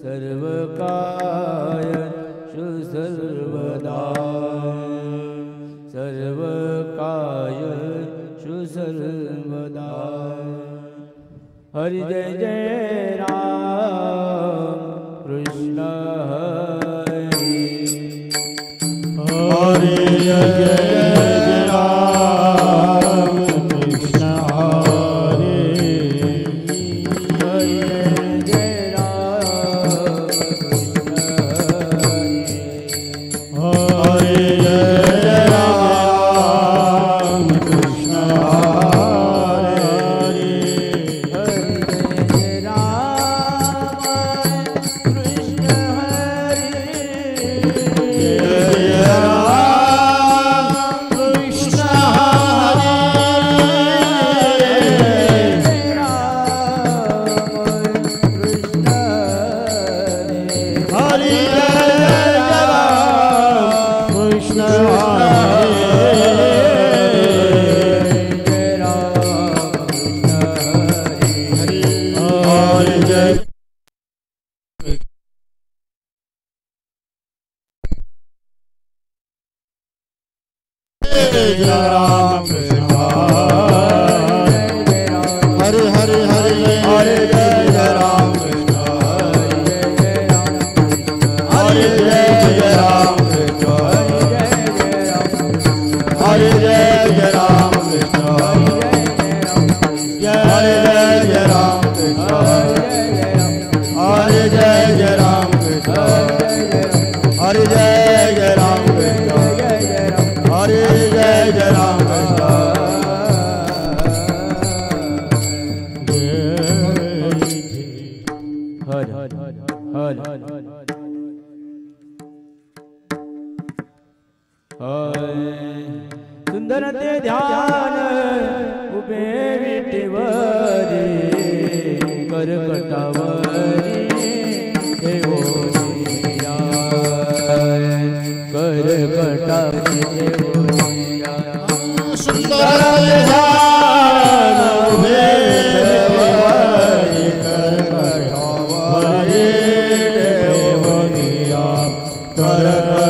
सर्वकाय सर्वदा सर्वकाय सर्वदा। हरि जय जय राम कृष्ण हरि हरि जय जय राम कृष्ण हरि हरि जय जय राम कृष्ण हरि हरि जय राम कृष्ण सुंदर ते ध्यान उभे विटेवरी करकटावरी देवोनिया करकटावरी देवोनिया सुंदर ध्यान उभे विटेवरी करकटावरी देवोनिया करकटावरी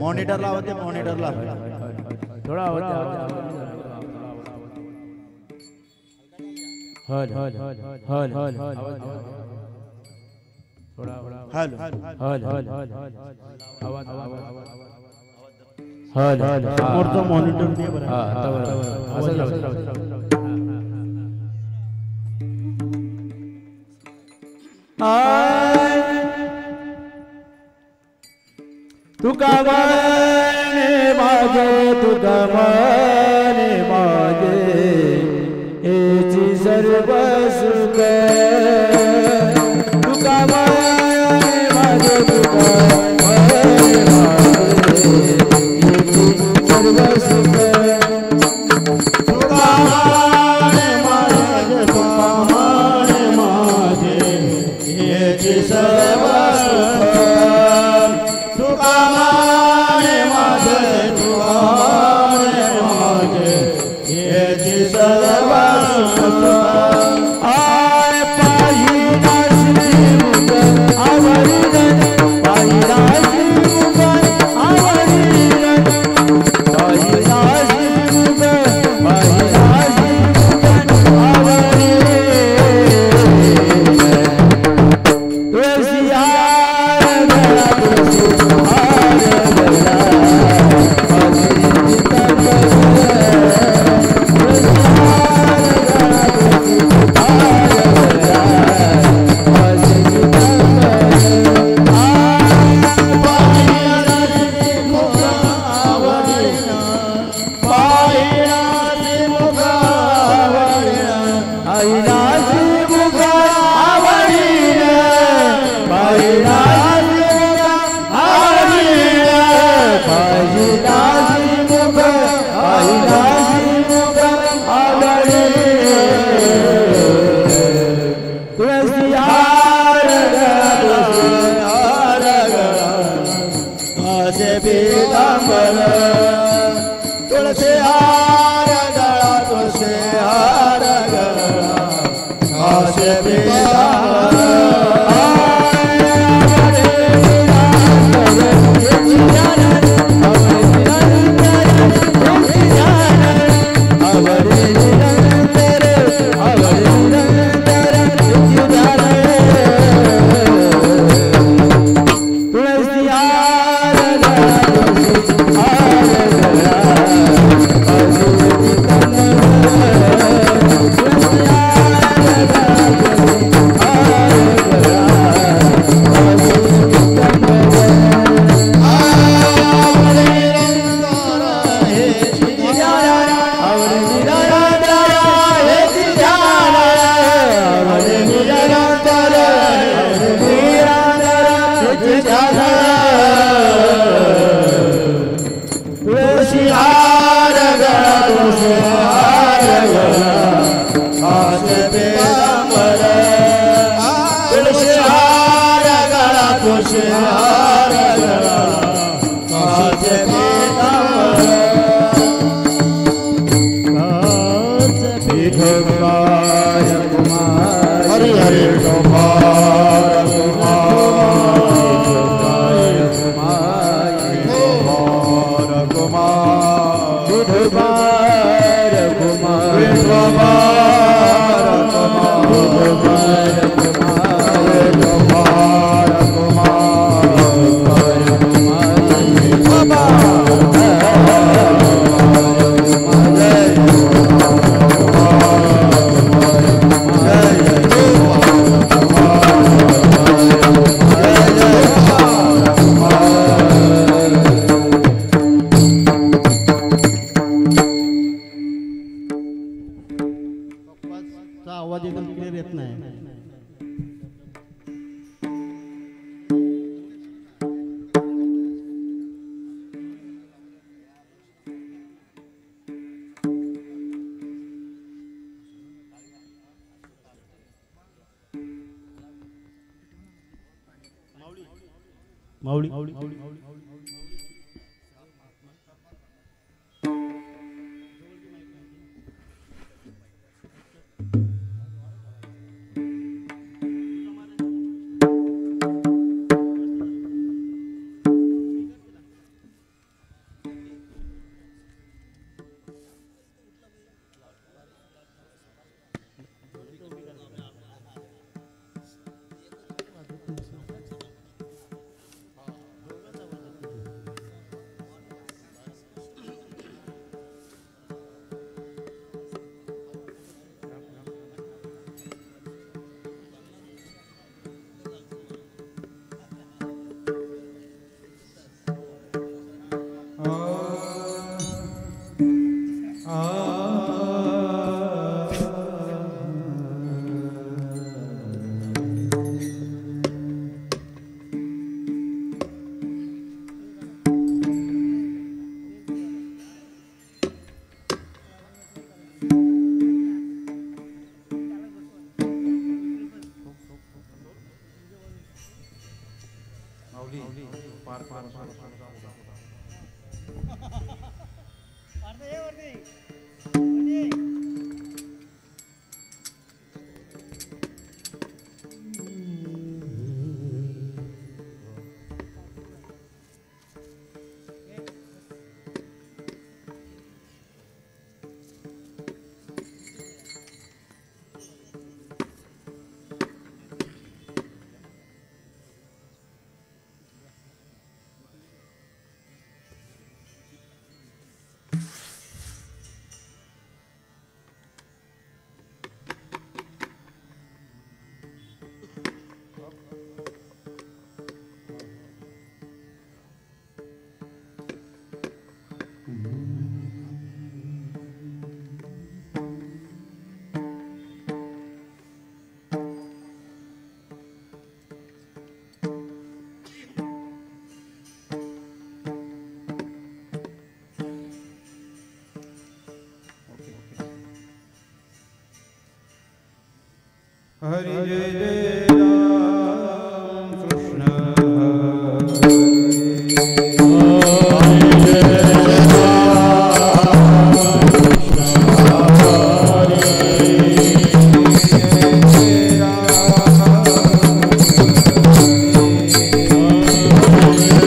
मॉनिटर लावते मॉनिटर ला थोड़ा आवाज हल हल हल हल थोड़ा हल हल हल आवाज हल हल समोरचा मॉनिटर दे बरं हां असं तुका माने माझे तुका माने माझे एची सर्व सुख तुका माने माझे तुका माने माझे एची सर्व सुख तुका माने माझे तुका माने माझे सर्व सुख तुका माने माझे तुका माने माझे येची सर्व सुख आय पाहिलासी मुख आवरीन पाहिलासी मुख आवरीन पाहिलासी मुख पाहिलासी मुख आवरीन तुळसी हार गळा तुळसी हार गळा तुळसी हार गळा तुळसी हार गळा आसे पीतांबर तुळसी हार गळा तुळसी हार गळा आसे पीतांबर तुळसी हार गळा तुळसी हार गळा आसे पीतांबर विठोबाय कुमार हरि हरि गोपाल कुमार विठोबार कुमार विठोबार कुमार विठोबार आवाज एकदम क्लिअर येत नाही माऊली हरि जय जय Ram Krishna Hare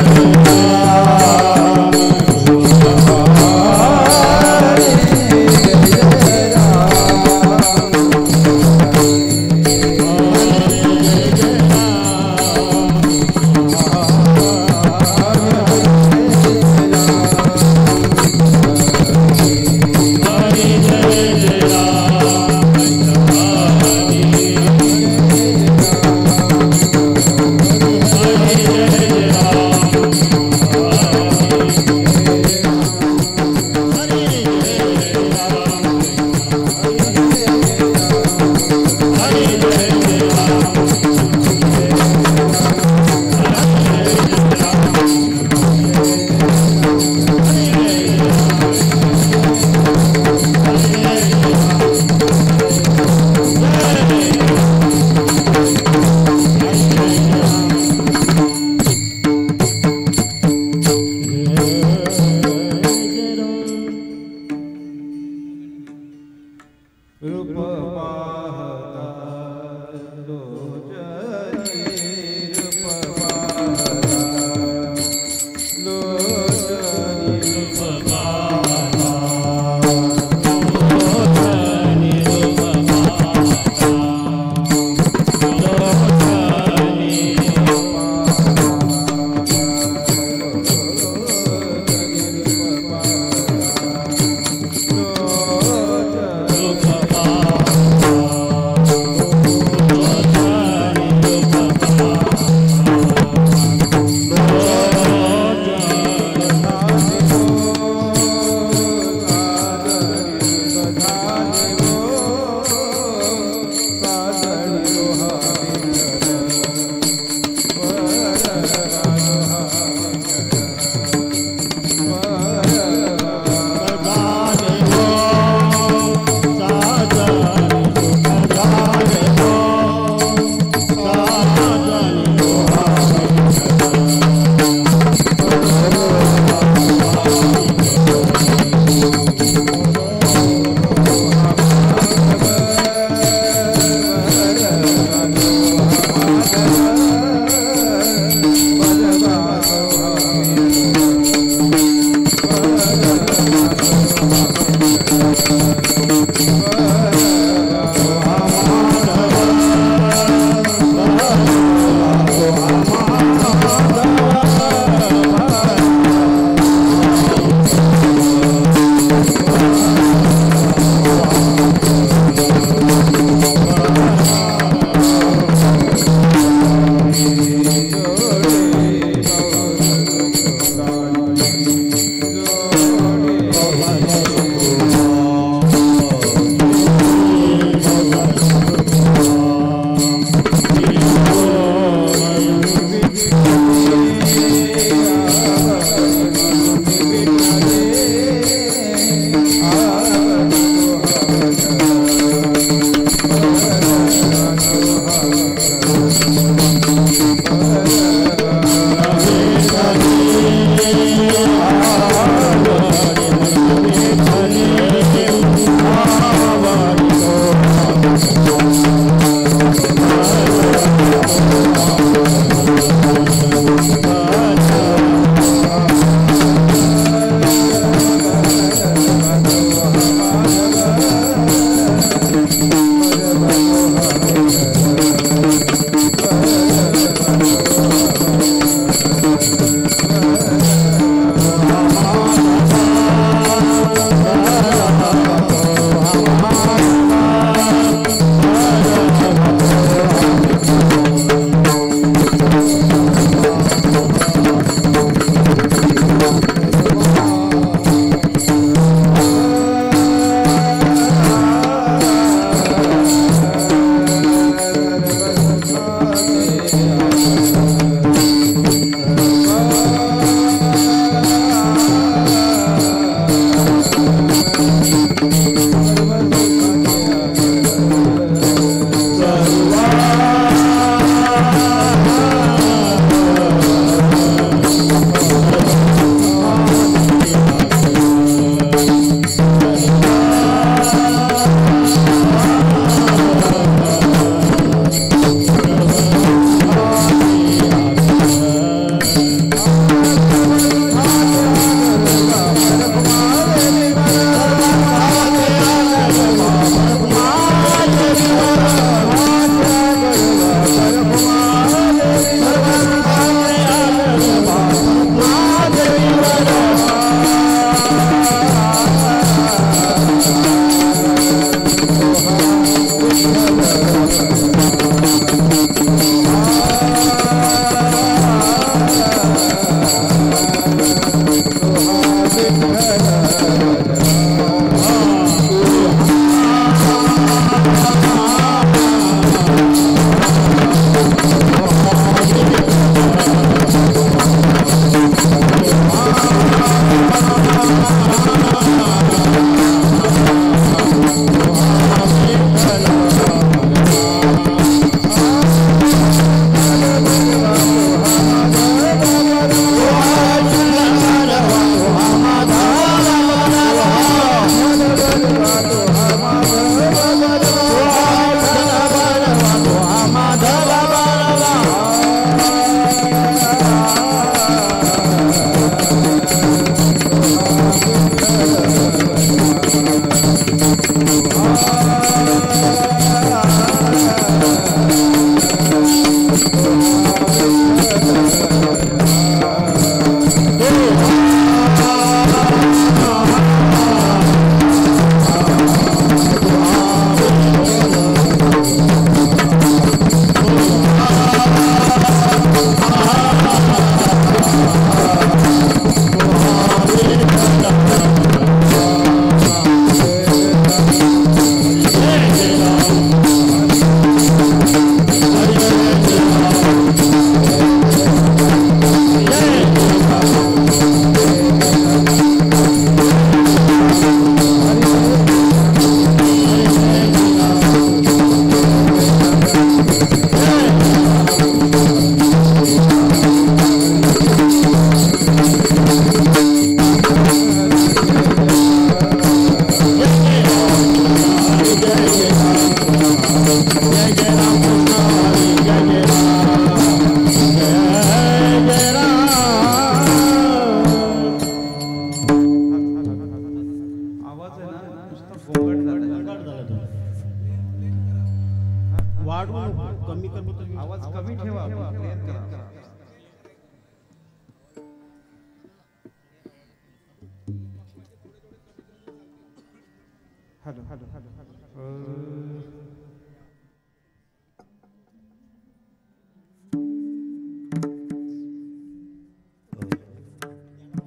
hello hello hello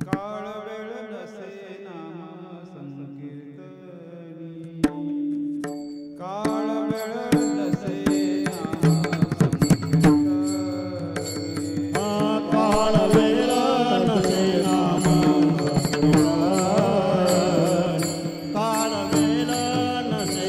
काळ वेळ नसे नाम संकीर्तनी काळ वेळ नसे नाम संकीर्तनी काळ वेळ नसे नाम संकीर्तन काळ वेळ नसे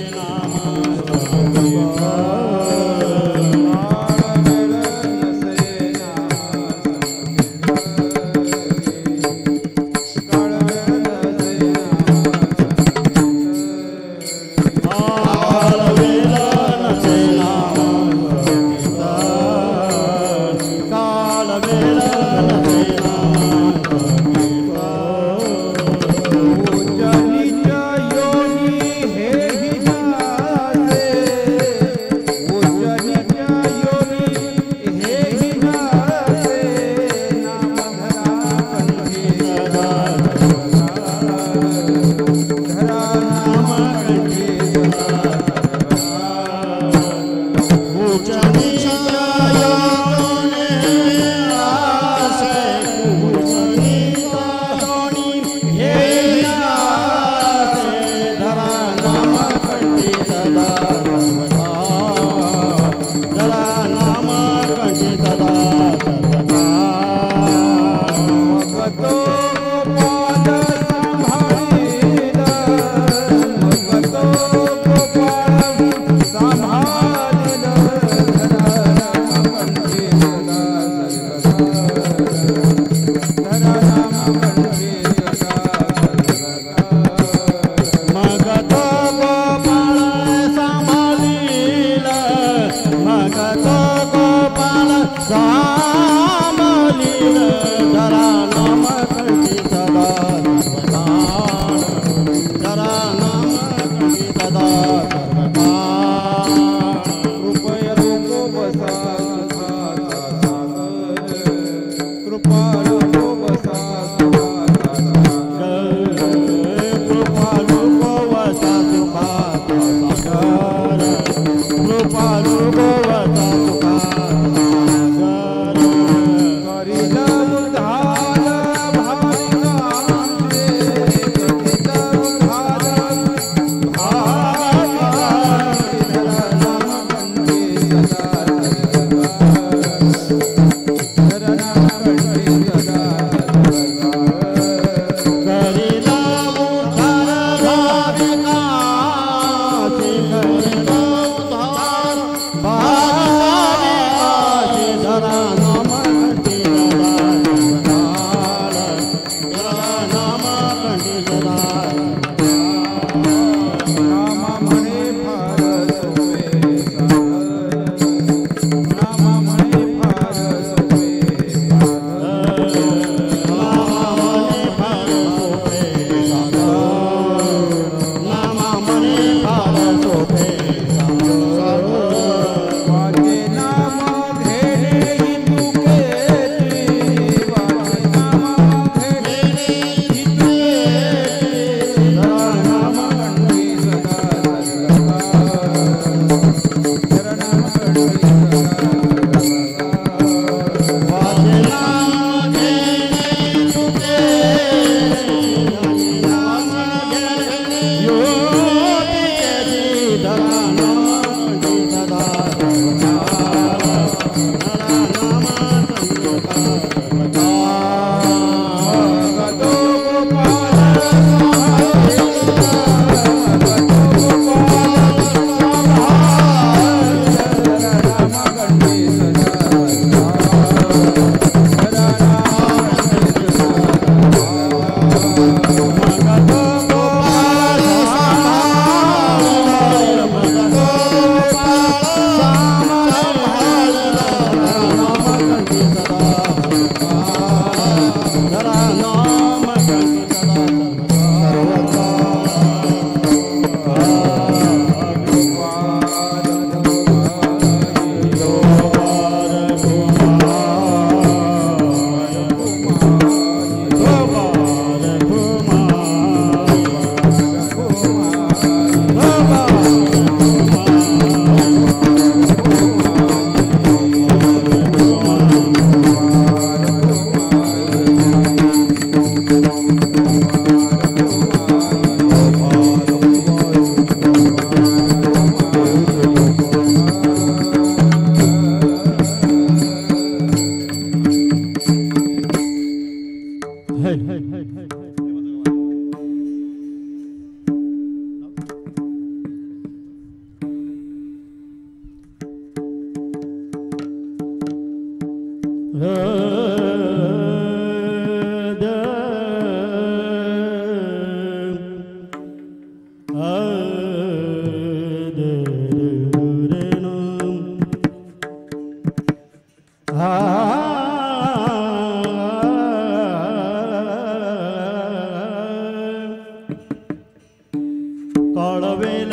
कळवेल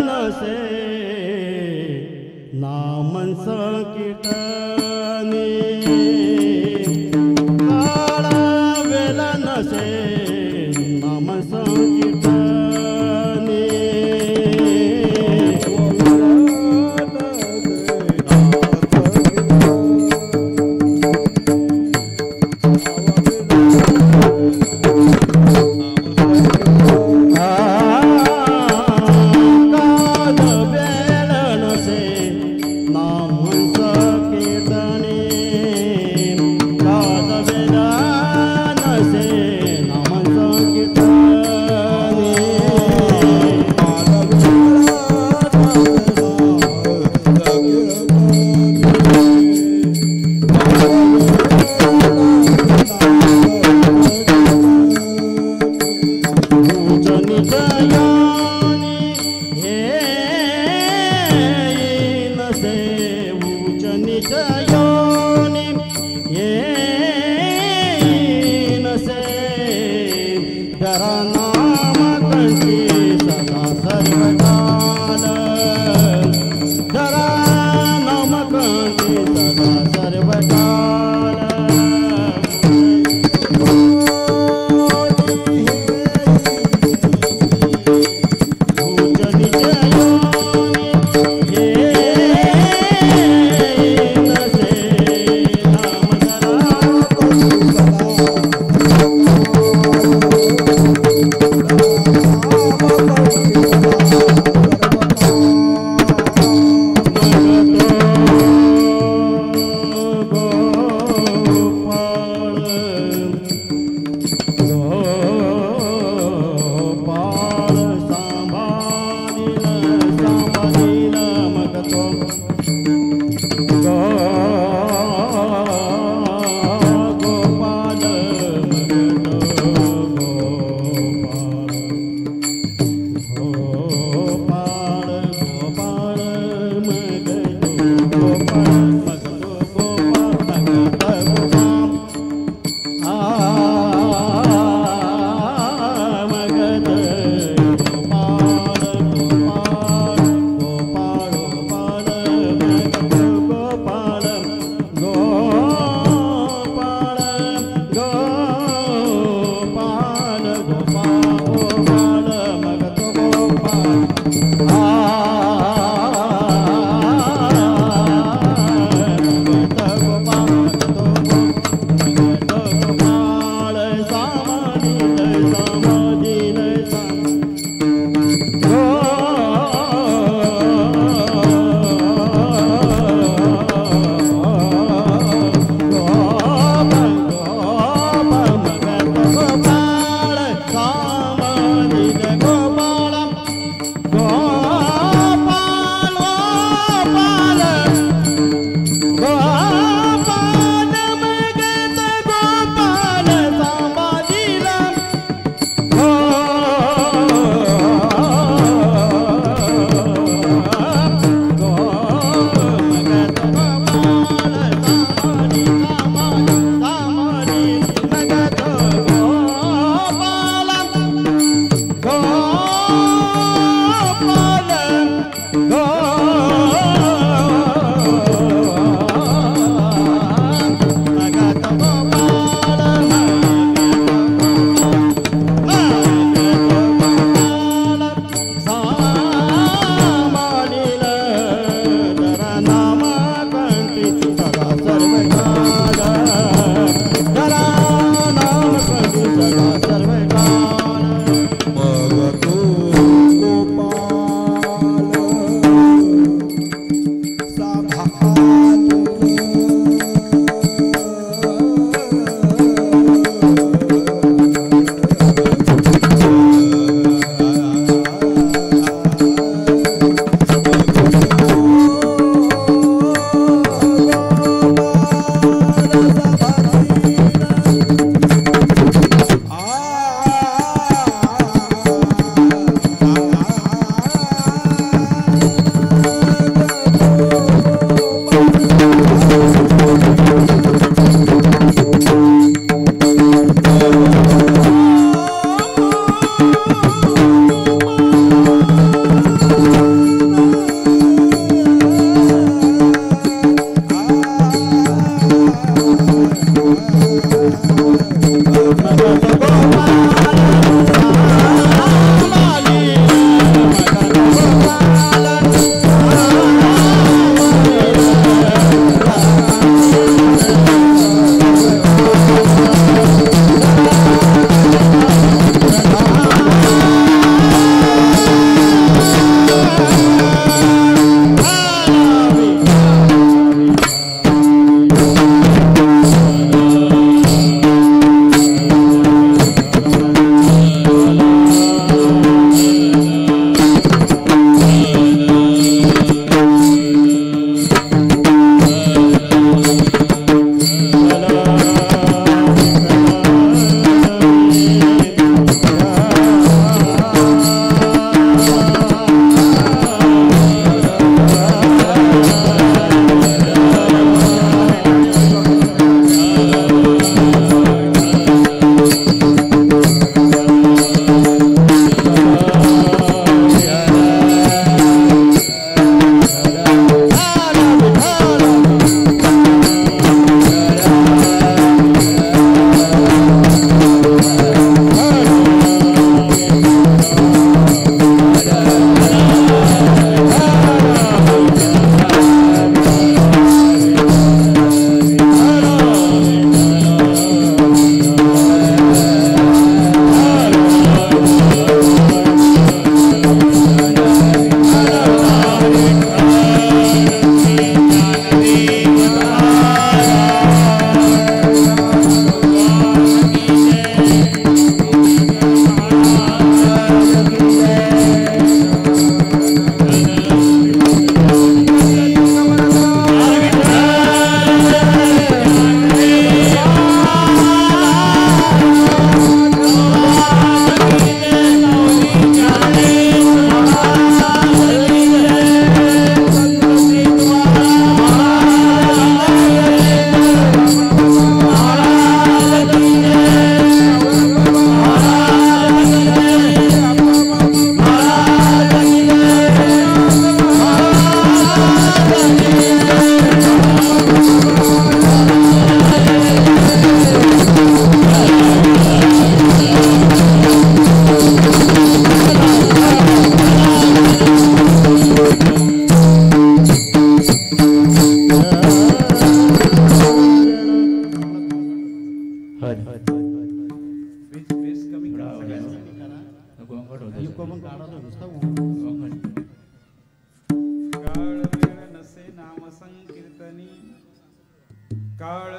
नसे नामन कीटनी कळवेल नसे नामन कीटनी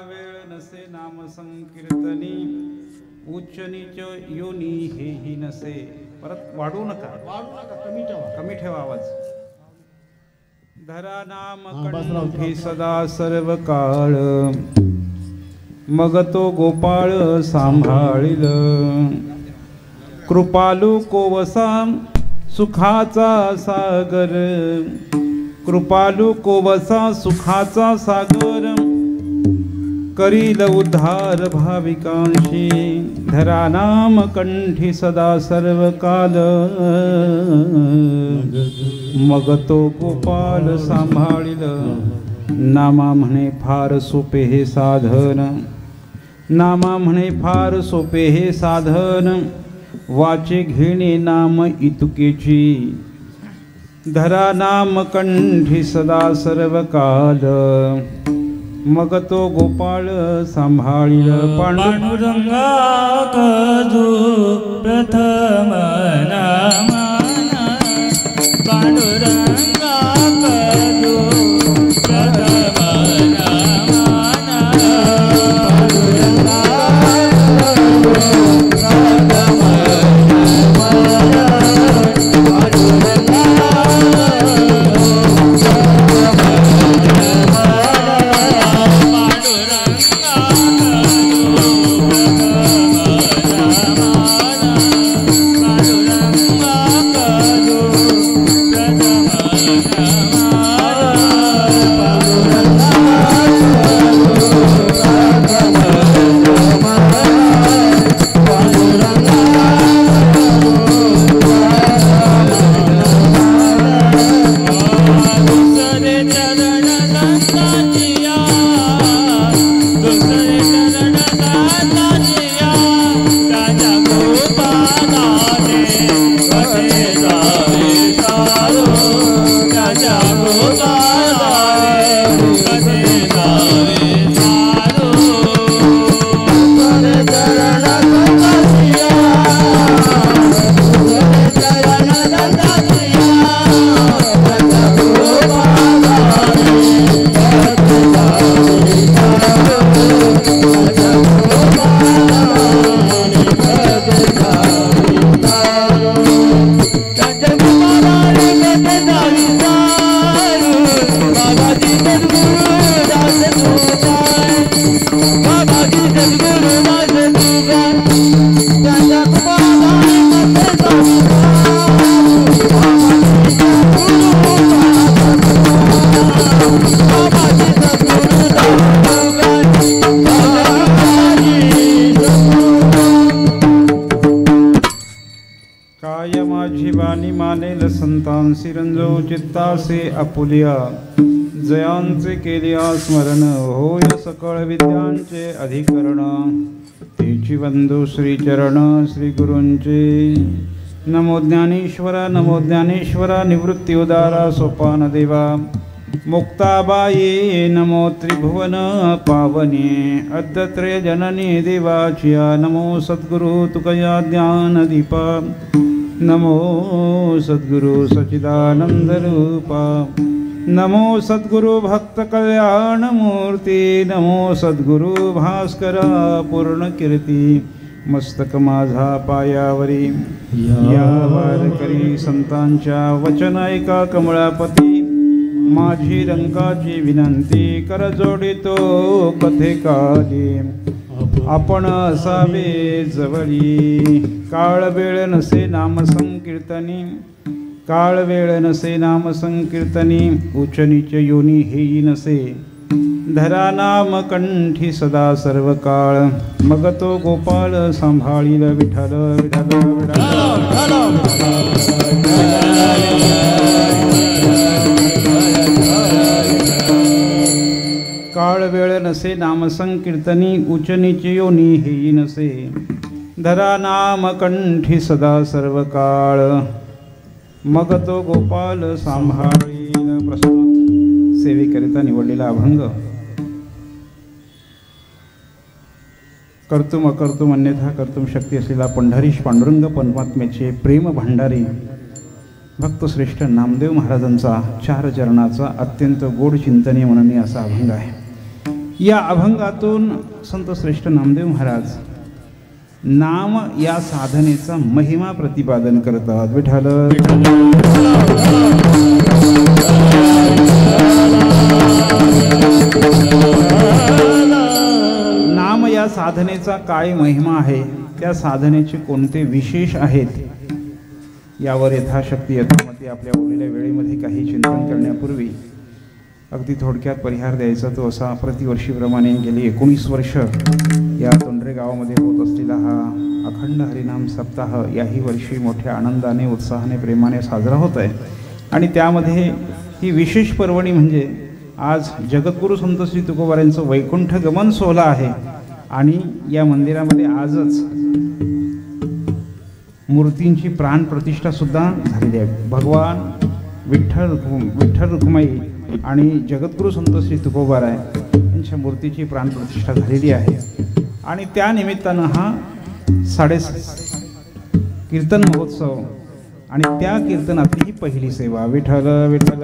वेळ नसे नाम संकीर्तनी उच्च नीच योनी हेही नसे. परत वाढू नका, कमी ठेवा. कमी ठेवा आवाज. धरा नाम बस राव, कंठी सदा सर्व काळ मग तो गोपाळ सांभाळील. कृपालू कोवसा सुखाचा सागर कृपालू कोवसा सुखाचा सागर करील उद्धार भाविकांशी. धरा नाम कंठी सदा सर्व काल मग तो गोपाल सांभाळील. नामा म्हणे फार सोपे हे साधन नामा म्हणे फार सोपे हे साधन वाचे घेणे नाम इतुकेची. धरा नाम कंठी सदा सर्व काल मग तो गोपाळ सांभाळील. पांडुरंगा कजू प्रथम नामा पांडुरंगा कजू प्रथम नामा संतांसी रंजो चित्तासे आपुलिया. जयांचे केलिया स्मरण होय सकळ विद्यांचे अधिकरण. तेची वंदू श्रीचरण श्री गुरूंचे. नमो ज्ञानेश्वरा नमो ज्ञानेश्वरा निवृत्ती उदारा सोपान देवा. मुक्ताबाई नमो त्रिभुवन पावने अद्यत्रय जननी देवाचिया. नमो सद्गुरु तुकया ज्ञान दीपा. नमो सद्गुरु सच्चिदानंद रूपा. नमो सद्गुरु भक्त कल्याण मूर्ती. नमो सद्गुरु भास्करा पूर्ण कीर्ती. मस्तक माझा पायावरी या वारकरी संतांच्या वचन ऐका कमळापती. माझी रंकाची विनंती कर जोडितो कथे काली. आपण असावे जवळी काळ वेळ नसे नाम संकीर्तनी. काळ वेळ नसे नाम संकीर्तनी उच्च नीच योनी हेही नसे. धरा नाम कंठी सदा सर्व काळ मग तो गोपाळ सांभाळील. विठ्ठल विठ्ठल काळ वेळ नसे नाम संकीर्तनी उच्च नीच योनी हेही नसे. धरा नाम कंठी सदा सर्व काळ मग तो गोपाल सांभाळील. प्रस्तुत सेवेकरिता निवडलेला अभंग. कर्तुम अकर्तुम अन्यथा कर्तुम शक्ती असलेला पंढरीश पांडुरंग परमात्म्याचे प्रेम भांडारी भक्तश्रेष्ठ नामदेव महाराजांचा चार चरणाचा अत्यंत गोड चिंतनीय मननीय असा अभंग आहे. या अभंगातून संत श्रेष्ठ नामदेव महाराज नाम या साधनेचा महिमा प्रतिपादन करतात. विठ्ठल नाम या साधनेचा काय महिमा आहे, त्या साधनेचे कोणते विशेष आहेत, यावर यथाशक्ती यथामती आपल्या उरलेल्या वेळेमध्ये काही चिंतन करण्यापूर्वी अगदी थोडक्यात परिहार द्यायचा. तो असा प्रतिवर्षीप्रमाणे गेली 19 वर्ष या तोंडरे गावामध्ये होत असलेला हा अखंड हरिनाम सप्ताह याही वर्षी मोठ्या आनंदाने, उत्साहाने, प्रेमाने साजरा होत आहे. आणि त्यामध्ये ही विशेष पर्वणी म्हणजे आज जगद्गुरू संत श्री तुकोबारायांचं वैकुंठ गमन सोहळा आहे. आणि या मंदिरामध्ये आजच मूर्तींची प्राण प्रतिष्ठा सुद्धा झालेली आहे. भगवान विठ्ठल रुक्माई आणि जगद्गुरू संत श्री तुकोबाराय यांच्या मूर्तीची प्राण प्रतिष्ठा झालेली आहे. आणि त्या निमित्तानं हा 6.5 कीर्तन महोत्सव आणि त्या कीर्तनातली ही पहिली सेवा. विठ्ठल विठ्ठल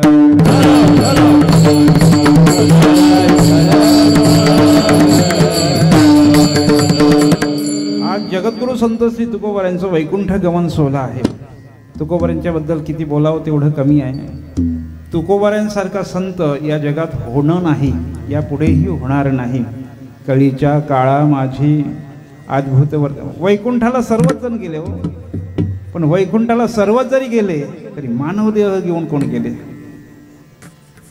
आज जगद्गुरू संत श्री तुकोबारायांचं वैकुंठ गमन सोहळा आहे. तुकोबारायांच्याबद्दल किती बोलावं तेवढं कमी आहे. तुकोबारायांसारखा संत या जगात होणं नाही, यापुढेही होणार नाही. कळीच्या काळा माझी अद्भुत वैकुंठाला सर्वच जण गेले हो, पण वैकुंठाला सर्वच जरी गेले तरी मानवदेह घेऊन कोण गेले?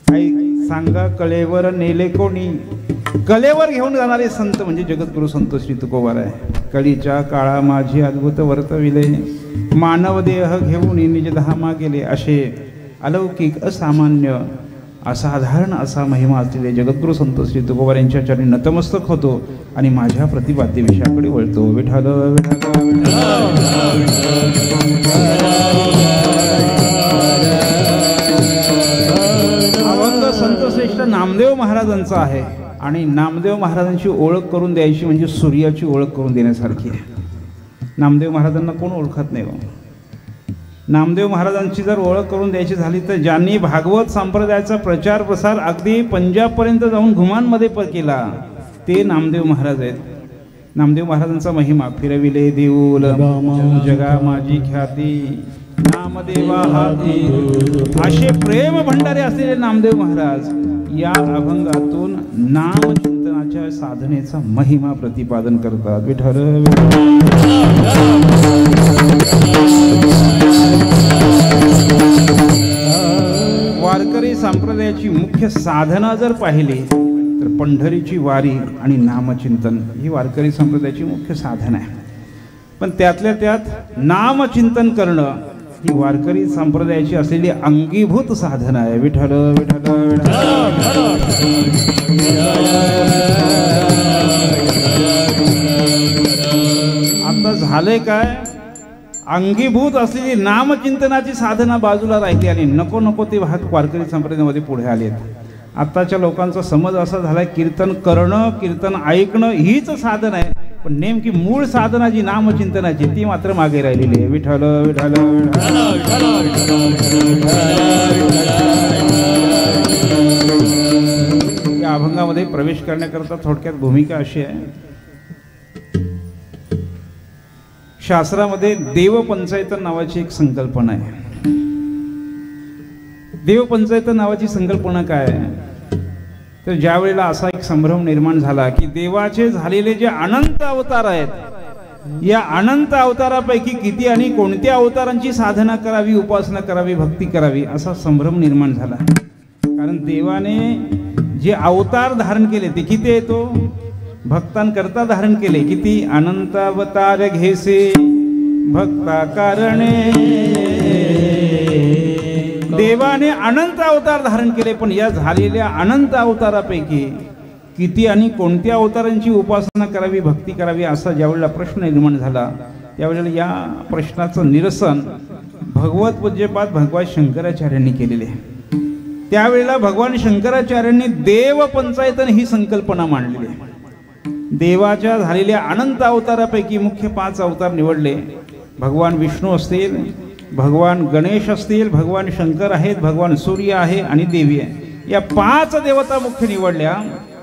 आई सांगा कलेवर नेले कोणी? कलेवर घेऊन जाणारे संत म्हणजे जगद्गुरू संत श्री तुकोबाराय. कळीच्या काळा माझी अद्भुत वर्तविले, मानवदेह घेऊन निजधामा गेले. असे अलौकिक, असामान्य, असाधारण असा महिमा असलेले जगद्गुरू संत श्री तुकोबारायांच्या चरणी नतमस्तक होतो आणि माझ्या प्रतिपाद्य विषयाकडे वळतो. विठ्ठल अभंग संत श्रेष्ठ नामदेव महाराजांचा आहे. आणि नामदेव महाराजांची ओळख करून द्यायची म्हणजे सूर्याची ओळख करून देण्यासारखी आहे. नामदेव महाराजांना कोण ओळखत नाही हो. नामदेव महाराजांची जर ओळख करून द्यायची झाली तर ज्यांनी भागवत संप्रदायाचा प्रचार प्रसार अगदी पंजाबपर्यंत जाऊन घुमानमध्ये केला ते नामदेव महाराज आहेत. नामदेव महाराजांचा महिमा फिरविले देऊल जगा माझी ख्याती नामदेवा हाती, असे प्रेम भंडारे असलेले नामदेव महाराज या अभंगातून नामचिंतनाच्या साधनेचा महिमा प्रतिपादन करतात. विठ्ठल वारकरी संप्रदायाची मुख्य साधना जर पाहिली तर पंढरीची वारी आणि नामचिंतन ही वारकरी संप्रदायाची मुख्य साधना आहे. पण त्यातल्या त्यात नामचिंतन करणं ही वारकरी संप्रदायाची असलेली अंगीभूत साधना आहे. विठ्ठल विठ्ठल आता झाले काय, अंगीभूत असलेली नामचिंतनाची साधना बाजूला राहिली आणि नको नको ते वारकरी संप्रदायामध्ये पुढे आलेत. आत्ताच्या लोकांचा समज असा झाला कीर्तन करणं, कीर्तन ऐकणं हीच साधन आहे, पण नेमकी मूळ साधना जी नामचिंतनाची ती मात्र मागे राहिलेली आहे. विठ्ठल विठ्ठल या अभंगामध्ये प्रवेश करण्याकरता थोडक्यात भूमिका अशी आहे. शास्त्रामध्ये देवपंचायतन नावाची एक संकल्पना आहे. देवपंचायतन नावाची संकल्पना काय आहे तर ज्या वेळेला असा एक संभ्रम निर्माण झाला की देवाचे झालेले जे अनंत अवतार आहेत, या अनंत अवतारापैकी किती आणि कोणत्या अवतारांची साधना करावी, उपासना करावी, भक्ती करावी असा संभ्रम निर्माण झाला. कारण देवाने जे अवतार धारण केले ते किती येतो भक्तांकरता धारण केले. किती अनंत अवतार घेसे भक्ता कारणे. देवाने अनंत अवतार धारण केले, पण या झालेल्या अनंत अवतारापैकी किती आणि कोणत्या अवतारांची उपासना करावी, भक्ती करावी असा ज्यावेळेला प्रश्न निर्माण झाला त्यावेळेला या प्रश्नाचं निरसन भगवत पूज्यपाद भगवान शंकराचार्यांनी केलेले. त्यावेळेला भगवान शंकराचार्यांनी देवपंचायतन ही संकल्पना मांडलेली आहे. देवाच्या झालेल्या अनंत अवतारापैकी मुख्य 5 अवतार निवडले. भगवान विष्णू असतील, भगवान गणेश असतील, भगवान शंकर आहेत, भगवान सूर्य आहे आणि देवी आहे. या 5 देवता मुख्य निवडल्या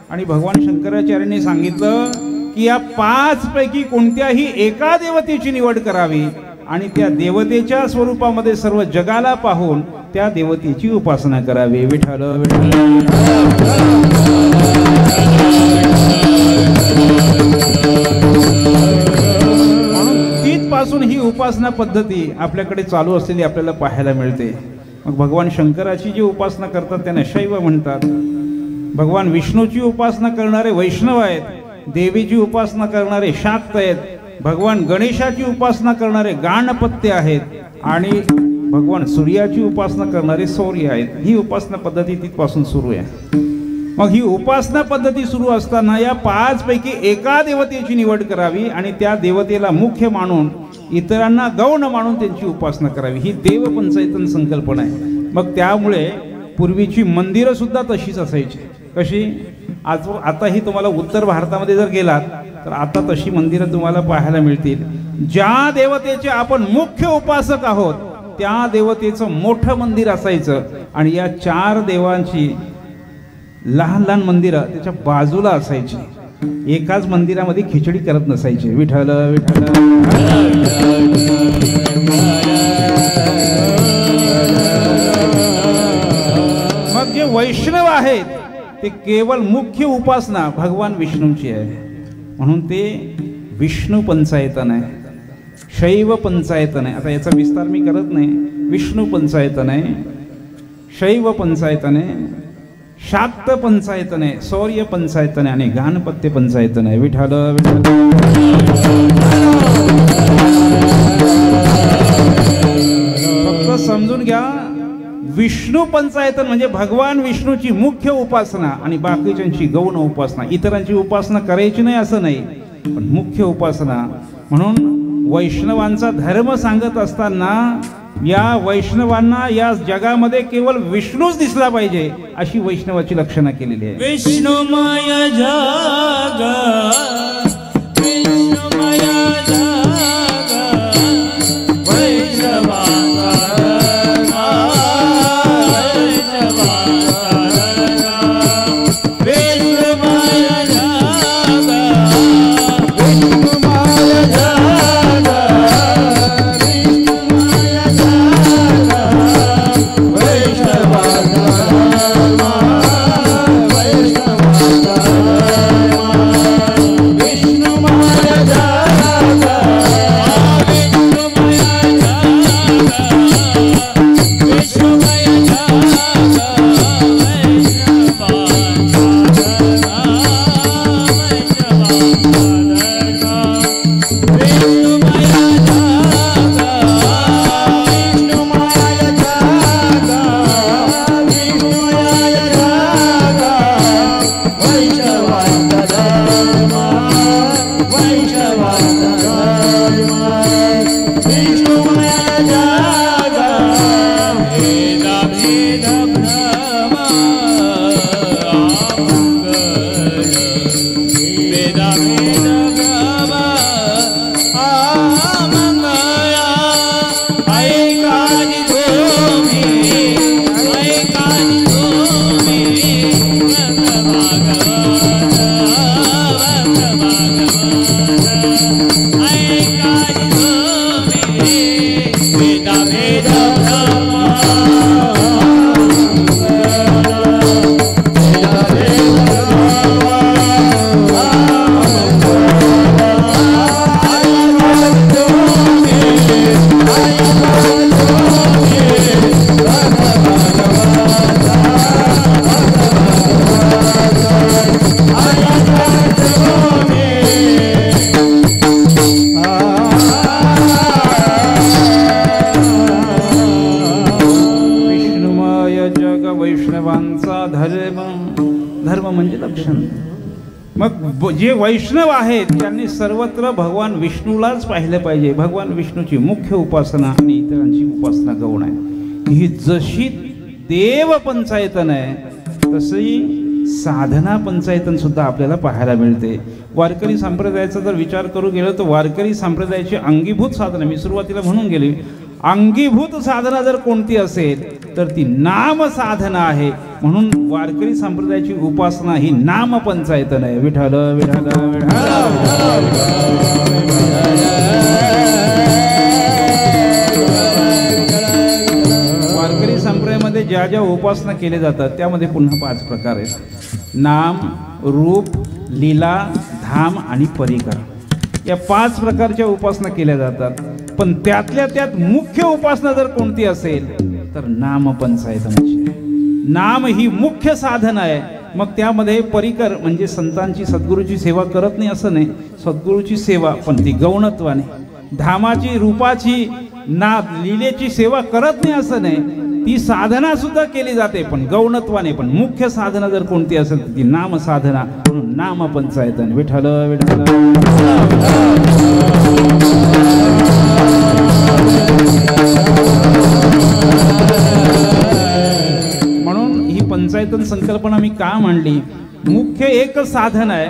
आणि भगवान शंकराचार्यांनी सांगितलं की या 5 पैकी कोणत्याही एका देवतेची निवड करावी आणि त्या देवतेच्या स्वरूपामध्ये सर्व जगाला पाहून त्या देवतेची उपासना करावी. विठ्ठल म्हणून तिथपासून ही उपासना पद्धती आपल्याकडे चालू असलेली आपल्याला पाहायला मिळते. मग भगवान शंकराची जी उपासना करतात त्यांना शैव म्हणतात. भगवान विष्णूची उपासना करणारे वैष्णव आहेत. देवीची उपासना करणारे शाक्त आहेत. भगवान गणेशाची उपासना करणारे गाणपत्य आहेत आणि भगवान सूर्याची उपासना करणारे सौर्य आहेत. ही उपासना पद्धती तिथपासून सुरू आहे. मग ही उपासना पद्धती सुरू असताना या 5 पैकी एका देवतेची निवड करावी आणि त्या देवतेला मुख्य मानून इतरांना गौण मानून त्यांची उपासना करावी. ही देवपंचायतन संकल्पना आहे. मग त्यामुळे पूर्वीची मंदिरं सुद्धा तशीच असायची. कशी? आताही तुम्हाला उत्तर भारतामध्ये जर गेलात तर आता तशी मंदिरं तुम्हाला पाहायला मिळतील. ज्या देवतेचे आपण मुख्य उपासक आहोत त्या देवतेचं मोठं मंदिर असायचं आणि या 4 देवांची लहान लहान मंदिरं त्याच्या बाजूला असायची. एकाच मंदिरामध्ये खिचडी करत नसायची. विठ्ठल विठ्ठल. मग जे वैष्णव आहेत ते केवळ मुख्य उपासना भगवान विष्णूंची आहे. म्हणून ते विष्णू पंचायतन आहे, शैव पंचायतन आहे. आता याचा विस्तार मी करत नाही. विष्णू पंचायतन आहे, शैव पंचायतन आहे, शाक्त पंचायतन आहे, सौर्य पंचायतन आहे आणि गाणपत्य पंचायतन आहे. विठ्ठल फक्त समजून घ्या, विष्णू पंचायतन म्हणजे भगवान विष्णूची मुख्य उपासना आणि बाकीच्यांची गौण उपासना. इतरांची उपासना करायची नाही असं नाही, पण मुख्य उपासना. म्हणून वैष्णवांचा धर्म सांगत असताना या वैष्णवांना या जगामध्ये केवळ विष्णूच दिसला पाहिजे अशी वैष्णवाची लक्षणं केलेली आहे. विष्णुमय जग, विष्णुमय जग, वैष्णवाचा धर्म म्हणजे लक्षण. मग जे वैष्णव आहेत त्यांनी सर्वत्र भगवान विष्णूलाच पाहिलं पाहिजे. भगवान विष्णूची मुख्य उपासना आणि इतरांची उपासना गौण आहे. ही जशी देव पंचायतन आहे तशी साधना पंचायतन सुद्धा आपल्याला पाहायला मिळते. वारकरी संप्रदायाचा जर विचार करू गेलो तर वारकरी संप्रदायाची अंगीभूत साधना, मी सुरुवातीला म्हणून गेली, अंगीभूत साधना जर कोणती असेल तर ती नाम साधना आहे. म्हणून वारकरी संप्रदायाची उपासना ही नाम पंचायतन आहे. विठ्ठल विठ्ठल वारकरी संप्रदायामध्ये ज्या ज्या उपासना केल्या जातात त्यामध्ये पुन्हा 5 प्रकार आहेत. नाम, रूप, लीला, धाम आणि परिकर या 5 प्रकारच्या उपासना केल्या जातात. पण त्यातल्या त्यात मुख्य उपासना जर कोणती असेल तर नाम पंचायतनाची. नाम ही मुख्य साधन आहे. मग त्यामध्ये परिकर म्हणजे संतांची सद्गुरूची सेवा करत नाही असं नाही, सद्गुरूची सेवा पण ती गौणत्वाने. धामाची, रूपाची, लीलेची सेवा करत नाही असं नाही, ती साधना सुद्धा केली जाते पण गौणत्वाने. पण मुख्य साधना जर कोणती असेल तर ती नाम साधना, म्हणून नाम पंचायतन. विठ्ठल विठ्ठल म्हणून ही पंचायतन संकल्पना मी का मांडली. मुख्य एकच साधन आहे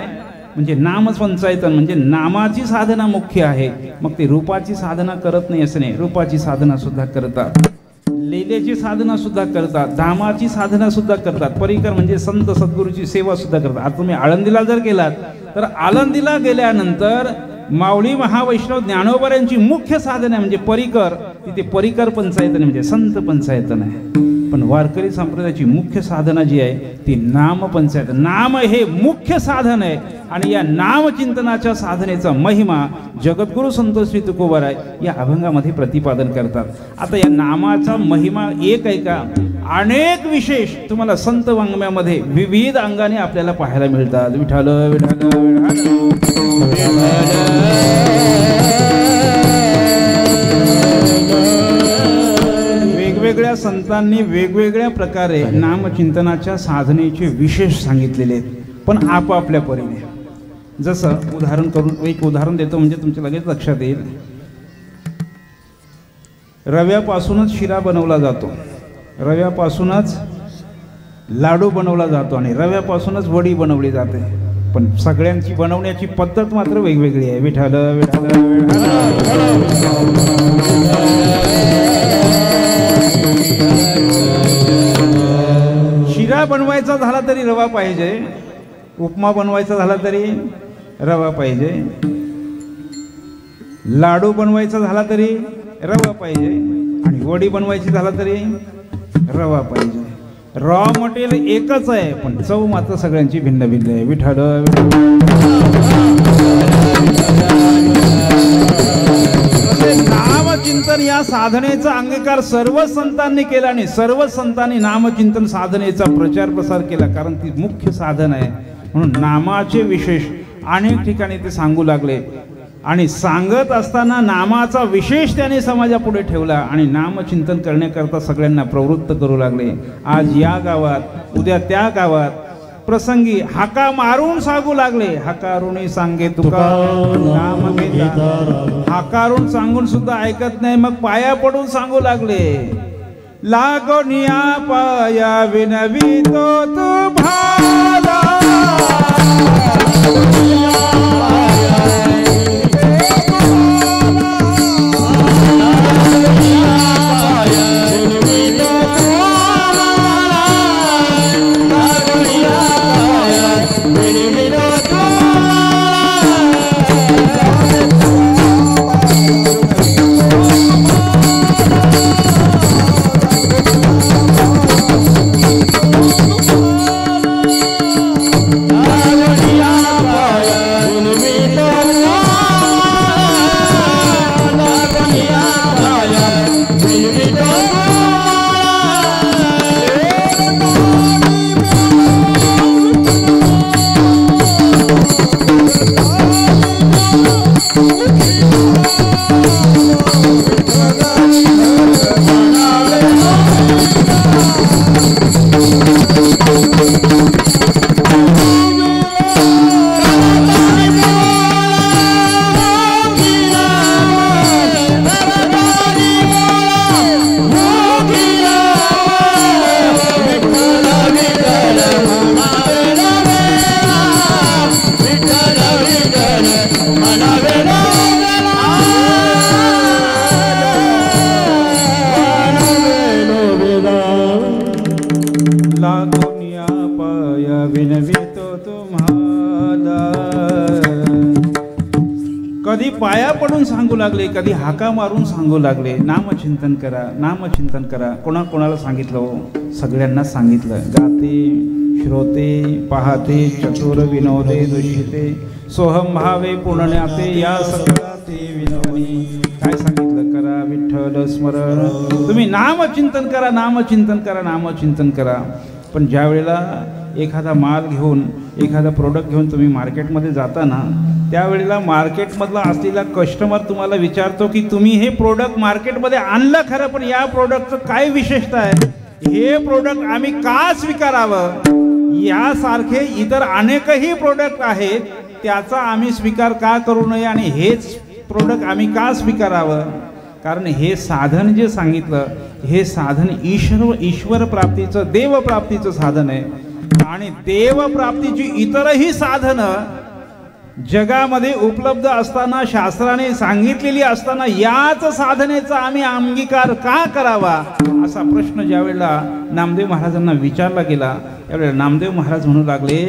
म्हणजे नाम पंचायतन, म्हणजे नामाची साधना मुख्य आहे. मग ते रूपाची साधना करत नाही असं नाही, रूपाची साधना सुद्धा करतात, लीलेची साधना सुद्धा करतात, धामाची साधना सुद्धा करतात. परिकर म्हणजे संत सद्गुरूची सेवा सुद्धा करतात. आता तुम्ही आळंदीला जर गेलात तर आळंदीला गेल्यानंतर माऊली महावैष्णव ज्ञानोबा मुख्य साधन आहे म्हणजे परिकर. तिथे परिकर पंचायतन म्हणजे संत पंचायतन आहे. पण वारकरी संप्रदायाची मुख्य साधना जी आहे ती नाम पंचायत. नाम हे मुख्य साधन आहे आणि या नामचिंतनाच्या साधनेचा महिमा जगद्गुरु संत श्री तुकोबाराय या अभंगामध्ये प्रतिपादन करतात. आता या नामाचा महिमा एक आहे का, अनेक विशेष तुम्हाला संत वाङ्मयामध्ये विविध अंगाने आपल्याला पाहायला मिळतात. विठ्ठल विठ्ठल वेगवेगळ्या संतांनी वेगवेगळ्या प्रकारे नामचिंतनाच्या साधनेचे विशेष सांगितलेले आहेत, पण आपापल्या परीने. जसं एक उदाहरण देतो म्हणजे तुमच्या लगेच लक्षात येईल. रव्यापासूनच शिरा बनवला जातो, रव्यापासूनच लाडू बनवला जातो आणि रव्यापासूनच वडी बनवली जाते. पण सगळ्यांची बनवण्याची पद्धत मात्र वेगवेगळी आहे. विठ्ठल विठ्ठल शिरा बनवायचा झाला तरी रवा पाहिजे, उपमा बनवायचा झाला तरी रवा पाहिजे, लाडू बनवायचा झाला तरी रवा पाहिजे आणि वडी बनवायची झाला तरी रवा पाहिजे. रॉ मटेरियल एकच आहे पण चव मात्र सगळ्यांची भिन्न भिन्न आहे. विठ्ठल नामचिंतन या साधनेचा अंगीकार सर्व संतांनी केला आणि सर्व संतांनी नामचिंतन साधनेचा प्रचार प्रसार केला, कारण ती मुख्य साधन आहे. म्हणून नामाचे विशेष अनेक ठिकाणी ते सांगू लागले आणि सांगत असताना नामाचा विशेष त्याने समाजापुढे ठेवला आणि नामचिंतन करण्याकरता सगळ्यांना प्रवृत्त करू लागले. आज या गावात उद्या त्या गावात प्रसंगी हाका मारून सांगू लागले. हाकारुणी सांगे तुका नाम घेता. हाकारून सांगून सुद्धा ऐकत नाही, मग पाया पडून सांगू लागले. लागोनिया पाया विनवी तो तू भाला. कधी पाया पडून सांगू लागले, कधी हाका मारून सांगू लागले, नामचिंतन करा, नामचिंतन करा. कोणाला सांगितलं हो? सगळ्यांना सांगितलं. गाते, श्रोते, पाहते, चतुर विनोदे, दूषिते, सोहम भावे पुण्यते, या सगळा ते विनोदी. काय सांगितलं? करा विठ्ठल स्मरण. तुम्ही नामचिंतन करा, नामचिंतन करा, नामचिंतन करा. पण ज्या वेळेला एखादा माल घेऊन, एखादा प्रोडक्ट घेऊन तुम्ही मार्केटमध्ये जाता ना, त्यावेळेला मार्केटमधला असलेला कस्टमर तुम्हाला विचारतो की तुम्ही हे प्रोडक्ट मार्केटमध्ये आणलं खरं, पण या प्रोडक्टचं काय विशेषता आहे? हे प्रोडक्ट आम्ही का स्वीकारावं? यासारखे इतर अनेकही प्रोडक्ट आहेत, त्याचा आम्ही स्वीकार का करू नये आणि हेच प्रोडक्ट आम्ही का स्वीकारावं? कारण हे साधन जे सांगितलं, हे साधन ईश्वर प्राप्तीचं, देवप्राप्तीचं साधन आहे. आणि देवप्राप्तीची इतरही साधनं जगामध्ये उपलब्ध असताना, शास्त्राने सांगितलेली असताना, याच साधनेचा आम्ही अंगीकार का करावा, असा प्रश्न ज्यावेळेला नामदेव महाराजांना विचारला गेला, त्यावेळेला नामदेव महाराज म्हणू लागले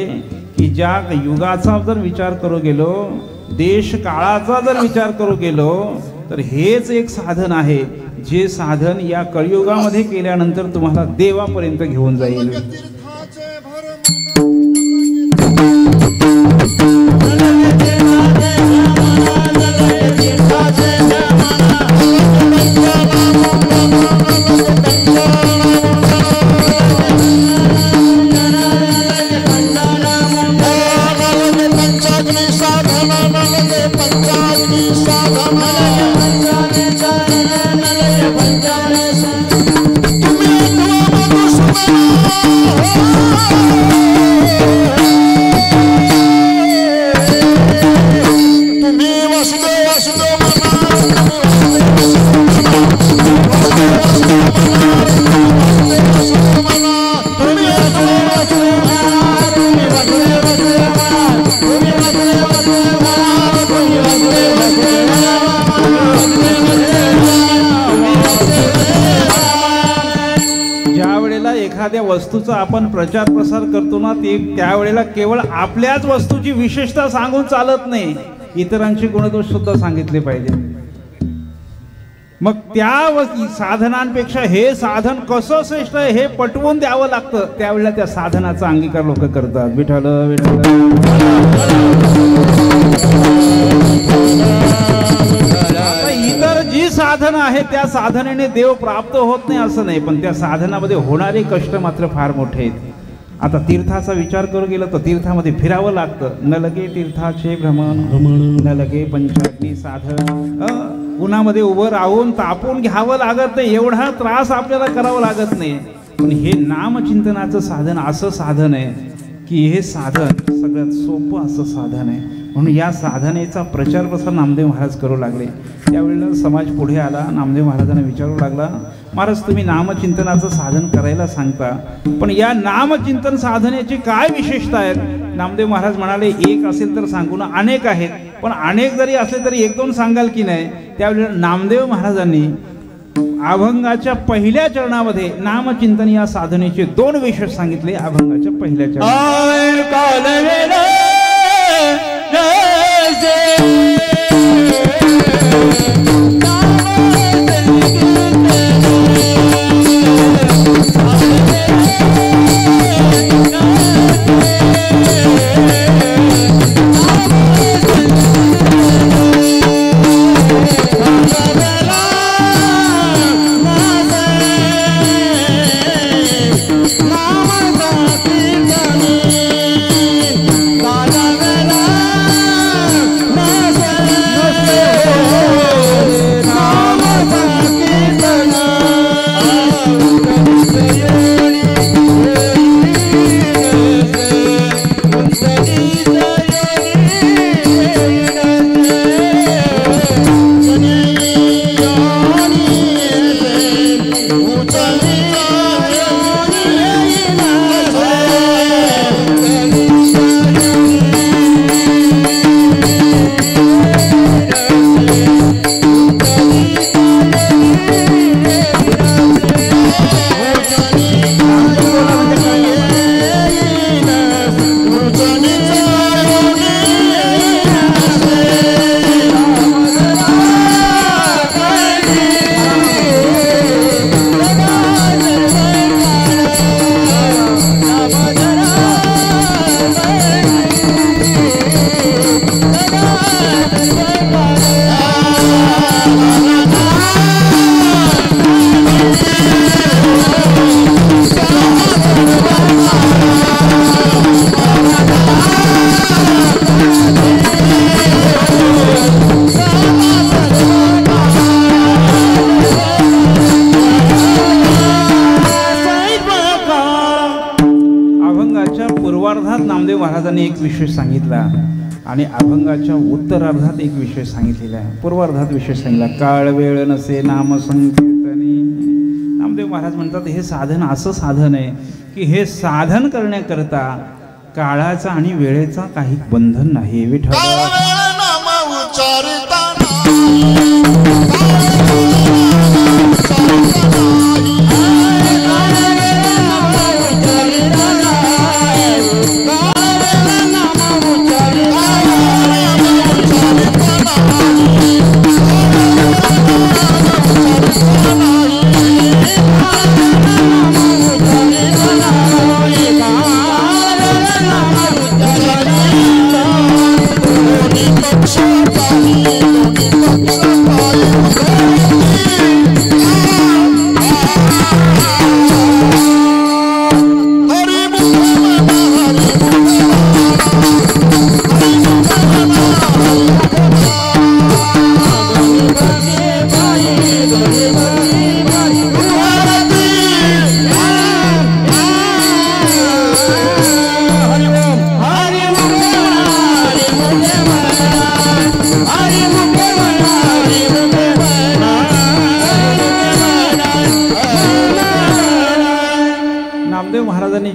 की ज्या युगाचा जर विचार करू गेलो, देश काळाचा जर विचार करू गेलो, तर हेच एक साधन आहे, जे साधन या कलियुगामध्ये केल्यानंतर तुम्हाला देवापर्यंत घेऊन जाईल. एखाद्या वस्तूचा आपण प्रचार प्रसार करतो ना, ते त्यावेळेला केवळ आपल्याच वस्तूची विशेषता सांगून चालत नाही, इतरांचे गुणदोष सुद्धा सांगितले पाहिजे. मग त्या साधनांपेक्षा हे साधन कसं श्रेष्ठ आहे हे पटवून द्यावं लागतं. त्यावेळेला त्या साधनाचा अंगीकार लोक करतात. विठ्ठल विठ्ठल. इतर जी साधनं आहेत त्या साधनेने देव प्राप्त होत नाही असं नाही, पण त्या साधनामध्ये होणारे कष्ट मात्र फार मोठे आहेत. आता तीर्थाचा विचार करू गेलं तर तीर्थामध्ये फिरावं लागतं. न लगे तीर्थाचे भ्रमण, न लगे पंचाग्नी साधन. उन्हामध्ये उभं राहून तापून घ्यावं लागत नाही, एवढा त्रास आपल्याला करावा लागत नाही. पण हे नामचिंतनाचं साधन असं साधन आहे की हे साधन सगळ्यात सोपं असं साधन आहे. म्हणून या साधनेचा प्रचार प्रसार नामदेव महाराज करू लागले. त्यावेळेला समाज पुढे आला, नामदेव महाराजांना विचारू लागला, महाराज तुम्ही नामचिंतनाचं साधन करायला सांगता, पण या नामचिंतन साधनेची काय विशेषता आहेत? नामदेव महाराज म्हणाले, एक असेल तर सांगू ना, अनेक आहेत, पण अनेक जरी असले तरी एक दोन सांगाल की नाही? त्यावेळेला नामदेव महाराजांनी अभंगाच्या पहिल्या चरणामध्ये नामचिंतन या साधनेचे दोन विशेष सांगितले. अभंगाच्या पहिल्या चरणात विशेष सांगितला आणि अभंगाच्या उत्तरार्धात एक विशेष सांगितलेला आहे, पूर्वार्धात विशेष सांगितला. काळ वेळ नसे नाम संकीर्तनी. नामदेव महाराज म्हणतात हे साधन असं साधन आहे की हे साधन करण्याकरता काळाचा आणि वेळेचा काही बंधन नाही. विठ्ठल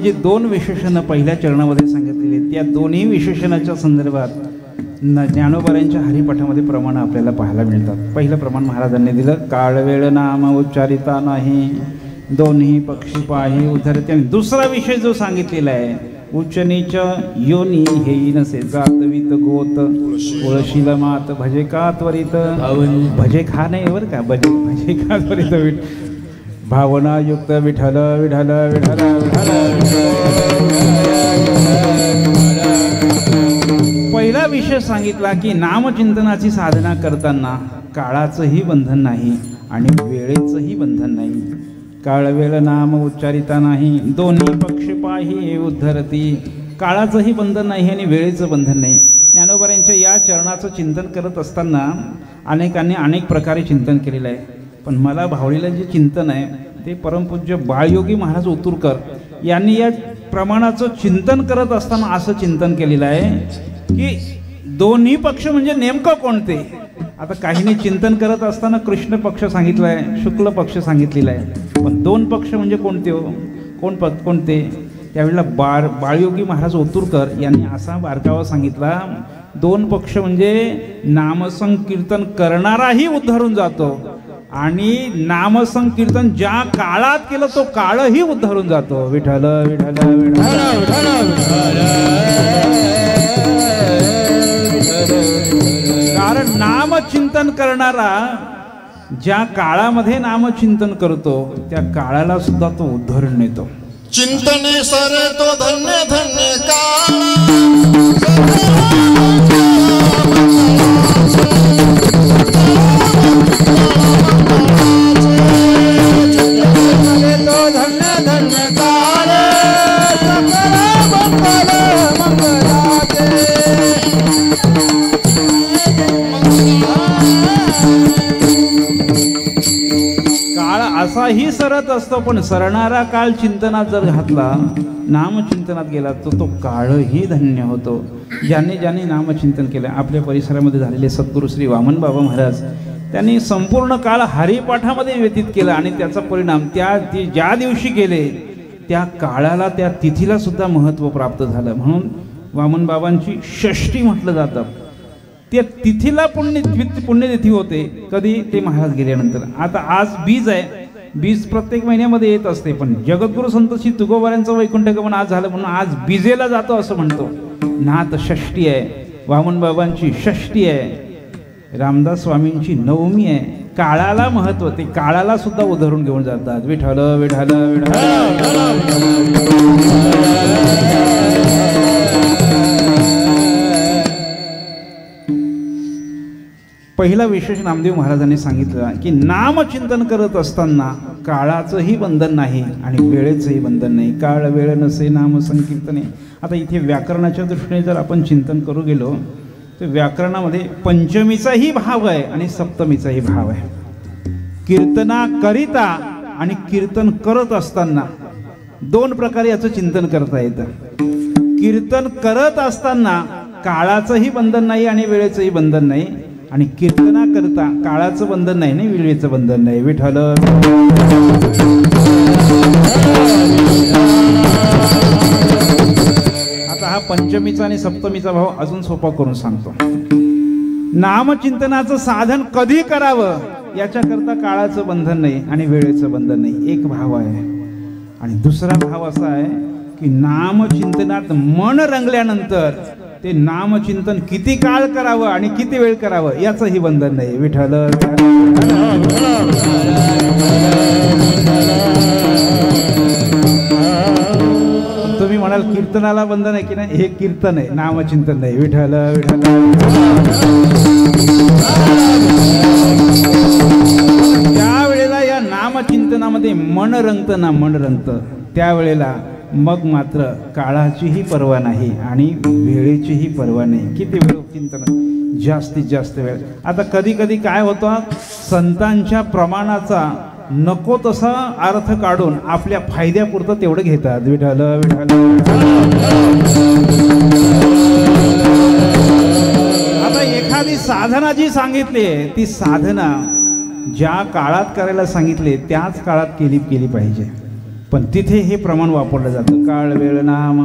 जे दोन विशेषणं पहिल्या चरणामध्ये सांगितलेली त्या दोन्ही विशेषणाच्या संदर्भात ज्ञानोबाऱ्यांच्या हरिपाठामध्ये प्रमाण आपल्याला पाहायला मिळतात. पहिलं प्रमाण महाराजांनी दिलं, काळ वेळ नाम उच्चारिता नाही, दोन्ही पक्षी पाही उद्धरते. दुसरा विषय जो सांगितलेला आहे, उच्च नीच योनी हेई नसे, जातवीत गोत ओळशील मात, भजे का त्वरित, भजे खा नाही बरं का, भजे का त्वरित, भावना युक्त विठ्ठल विठ्ठल विठ्ठल पहिला विषय सांगितला की नामचिंतनाची साधना करताना काळाचंही बंधन नाही आणि वेळेचंही बंधन नाही. काळ वेळ नाम उच्चारिता नाही, दोन्ही पक्ष पाही उद्धरती. काळाचंही बंधन नाही आणि वेळेचं बंधन नाही. ज्ञानोबाऱ्यांच्या या चरणाचं चिंतन करत असताना अनेकांनी अनेक प्रकारे चिंतन केलेलं आहे, पण मला भावलेलं जे चिंतन आहे ते परमपूज्य बाळयोगी महाराज ओतूरकर यांनी या प्रमाणाचं चिंतन करत असताना असं चिंतन केलेलं आहे की दोन्ही पक्ष म्हणजे नेमकं कोणते. आता काहींनी चिंतन करत असताना कृष्ण पक्ष सांगितला आहे, शुक्ल पक्ष सांगितलेला आहे, पण दोन पक्ष म्हणजे कोणते हो, कोणते. त्यावेळेला बाळयोगी महाराज ओतूरकर यांनी असा बारकावा सांगितला, दोन पक्ष म्हणजे नामसंकीर्तन करणाराही उद्धारून जातो आणि नामसंकीर्तन ज्या काळात केलं तो काळही उद्धारून जातो. विठ्ठल विठ्ठल विठ्ठल. कारण नामचिंतन करणारा ज्या काळामध्ये नामचिंतन करतो त्या काळाला सुद्धा तो उद्धरण नेतो. चिंतने सरे तो धन्य धन्य काळ. काळ असाही सरत असतो, पण सरणारा काळ चिंतनात जर घातला, नामचिंतनात गेला तर तो काळही धन्य होतो. ज्यांनी ज्यांनी नामचिंतन केलं, आपल्या परिसरामध्ये झालेले सद्गुरू श्री वामन बाबा महाराज त्यांनी संपूर्ण काळ हरिपाठामध्ये व्यतीत केला आणि त्याचा परिणाम ज्या दिवशी केले त्या काळाला, त्या तिथीला सुद्धा महत्त्व प्राप्त झालं. म्हणून वामन बाबांची षष्ठी म्हटलं जातं. त्या तिथीला पुण्यतिथी होते कधी, ते महाराज गेल्यानंतर. आता आज बीज आहे, बीज प्रत्येक महिन्यामध्ये येत असते, पण जगद्गुरु संत श्री तुकोबाऱ्यांचं वैकुंठगमन आज झालं म्हणून आज बीजेला जातो असं म्हणतो. नाथ षष्ठी आहे, वामन बाबांची षष्ठी आहे, रामदास स्वामींची नवमी आहे. काळाला महत्व, ते काळाला सुद्धा उधरून घेऊन जातात. विठ्ठल विठ्ठल विठ्ठल. पहिला विशेष नामदेव महाराजांनी सांगितलं की नामचिंतन करत असताना काळाचंही बंधन नाही आणि वेळेचंही बंधन नाही. काळ वेळ नसे नाम संकीर्तने. आता इथे व्याकरणाच्या दृष्टीने जर आपण चिंतन करू गेलो तर व्याकरणामध्ये पंचमीचाही भाव आहे आणि सप्तमीचाही भाव आहे. कीर्तनाकरिता आणि कीर्तन करत असताना दोन प्रकारे याचं चिंतन करता येतं. कीर्तन करत असताना काळाचंही बंधन नाही आणि वेळेचंही बंधन नाही, आणि कीर्तना करता काळाचं बंधन नाही आणि वेळेचं बंधन नाही. विठ्ठल आता हा पंचमीचा आणि सप्तमीचा भाव अजून सोपा करून सांगतो. नामचिंतनाचं साधन कधी करावं याच्याकरता काळाचं बंधन नाही आणि वेळेचं बंधन नाही, एक भाव आहे. आणि दुसरा भाव असा आहे की नामचिंतनात मन रंगल्यानंतर ते नामचिंतन किती काळ करावं आणि किती वेळ करावं याचंही बंधन नाही. विठ्ठल तुम्ही म्हणाल कीर्तनाला बंधन आहे की नाही, हे कीर्तन आहे, नामचिंतन नाही. विठ्ठल विठ्ठल त्यावेळेला या नामचिंतनामध्ये मन रंगतं ना, मन रंगतं त्यावेळेला मग मात्र काळाचीही पर्वा नाही आणि वेळेचीही पर्वा नाही. किती वेळ चिंतन, जास्तीत जास्त वेळ. आता कधी कधी काय होतं, संतांच्या प्रमाणाचा नको तसा अर्थ काढून आपल्या फायद्यापुरतं तेवढं घेतात. विठ्ठल विठ्ठल आता एखादी साधना जी सांगितली ती साधना ज्या काळात करायला सांगितले त्याच काळात केली पाहिजे, पण तिथे हे प्रमाण वापरलं जातं. काळ वेळ नाम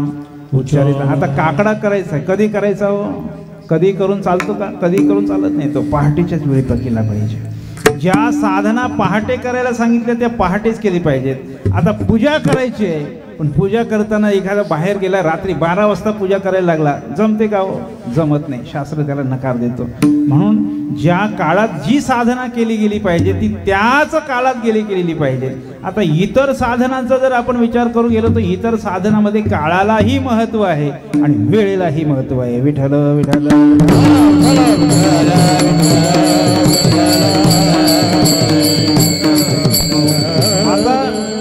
उच्चारित. आता काकडा करायचा आहे, कधी करायचा हो, कधी करून चालतो का, कधी करून चालत नाही, तो पहाटेच्याच वेळी केला पाहिजे. ज्या साधना पहाटे करायला सांगितल्या त्या पहाटेच केली पाहिजेत. आता पूजा करायची आहे, पण पूजा करताना एखादा बाहेर गेला, रात्री 12 वाजता पूजा करायला लागला, जमते का हो, जमत नाही, शास्त्र त्याला नकार देतो. म्हणून ज्या काळात जी साधना केली गेली पाहिजे ती त्याच काळात केलेली पाहिजे. आता इतर साधनांचा जर आपण विचार करू गेलो तर इतर साधनामध्ये काळालाही महत्त्व आहे आणि वेळेलाही महत्त्व आहे. विठ्ठल विठ्ठल आता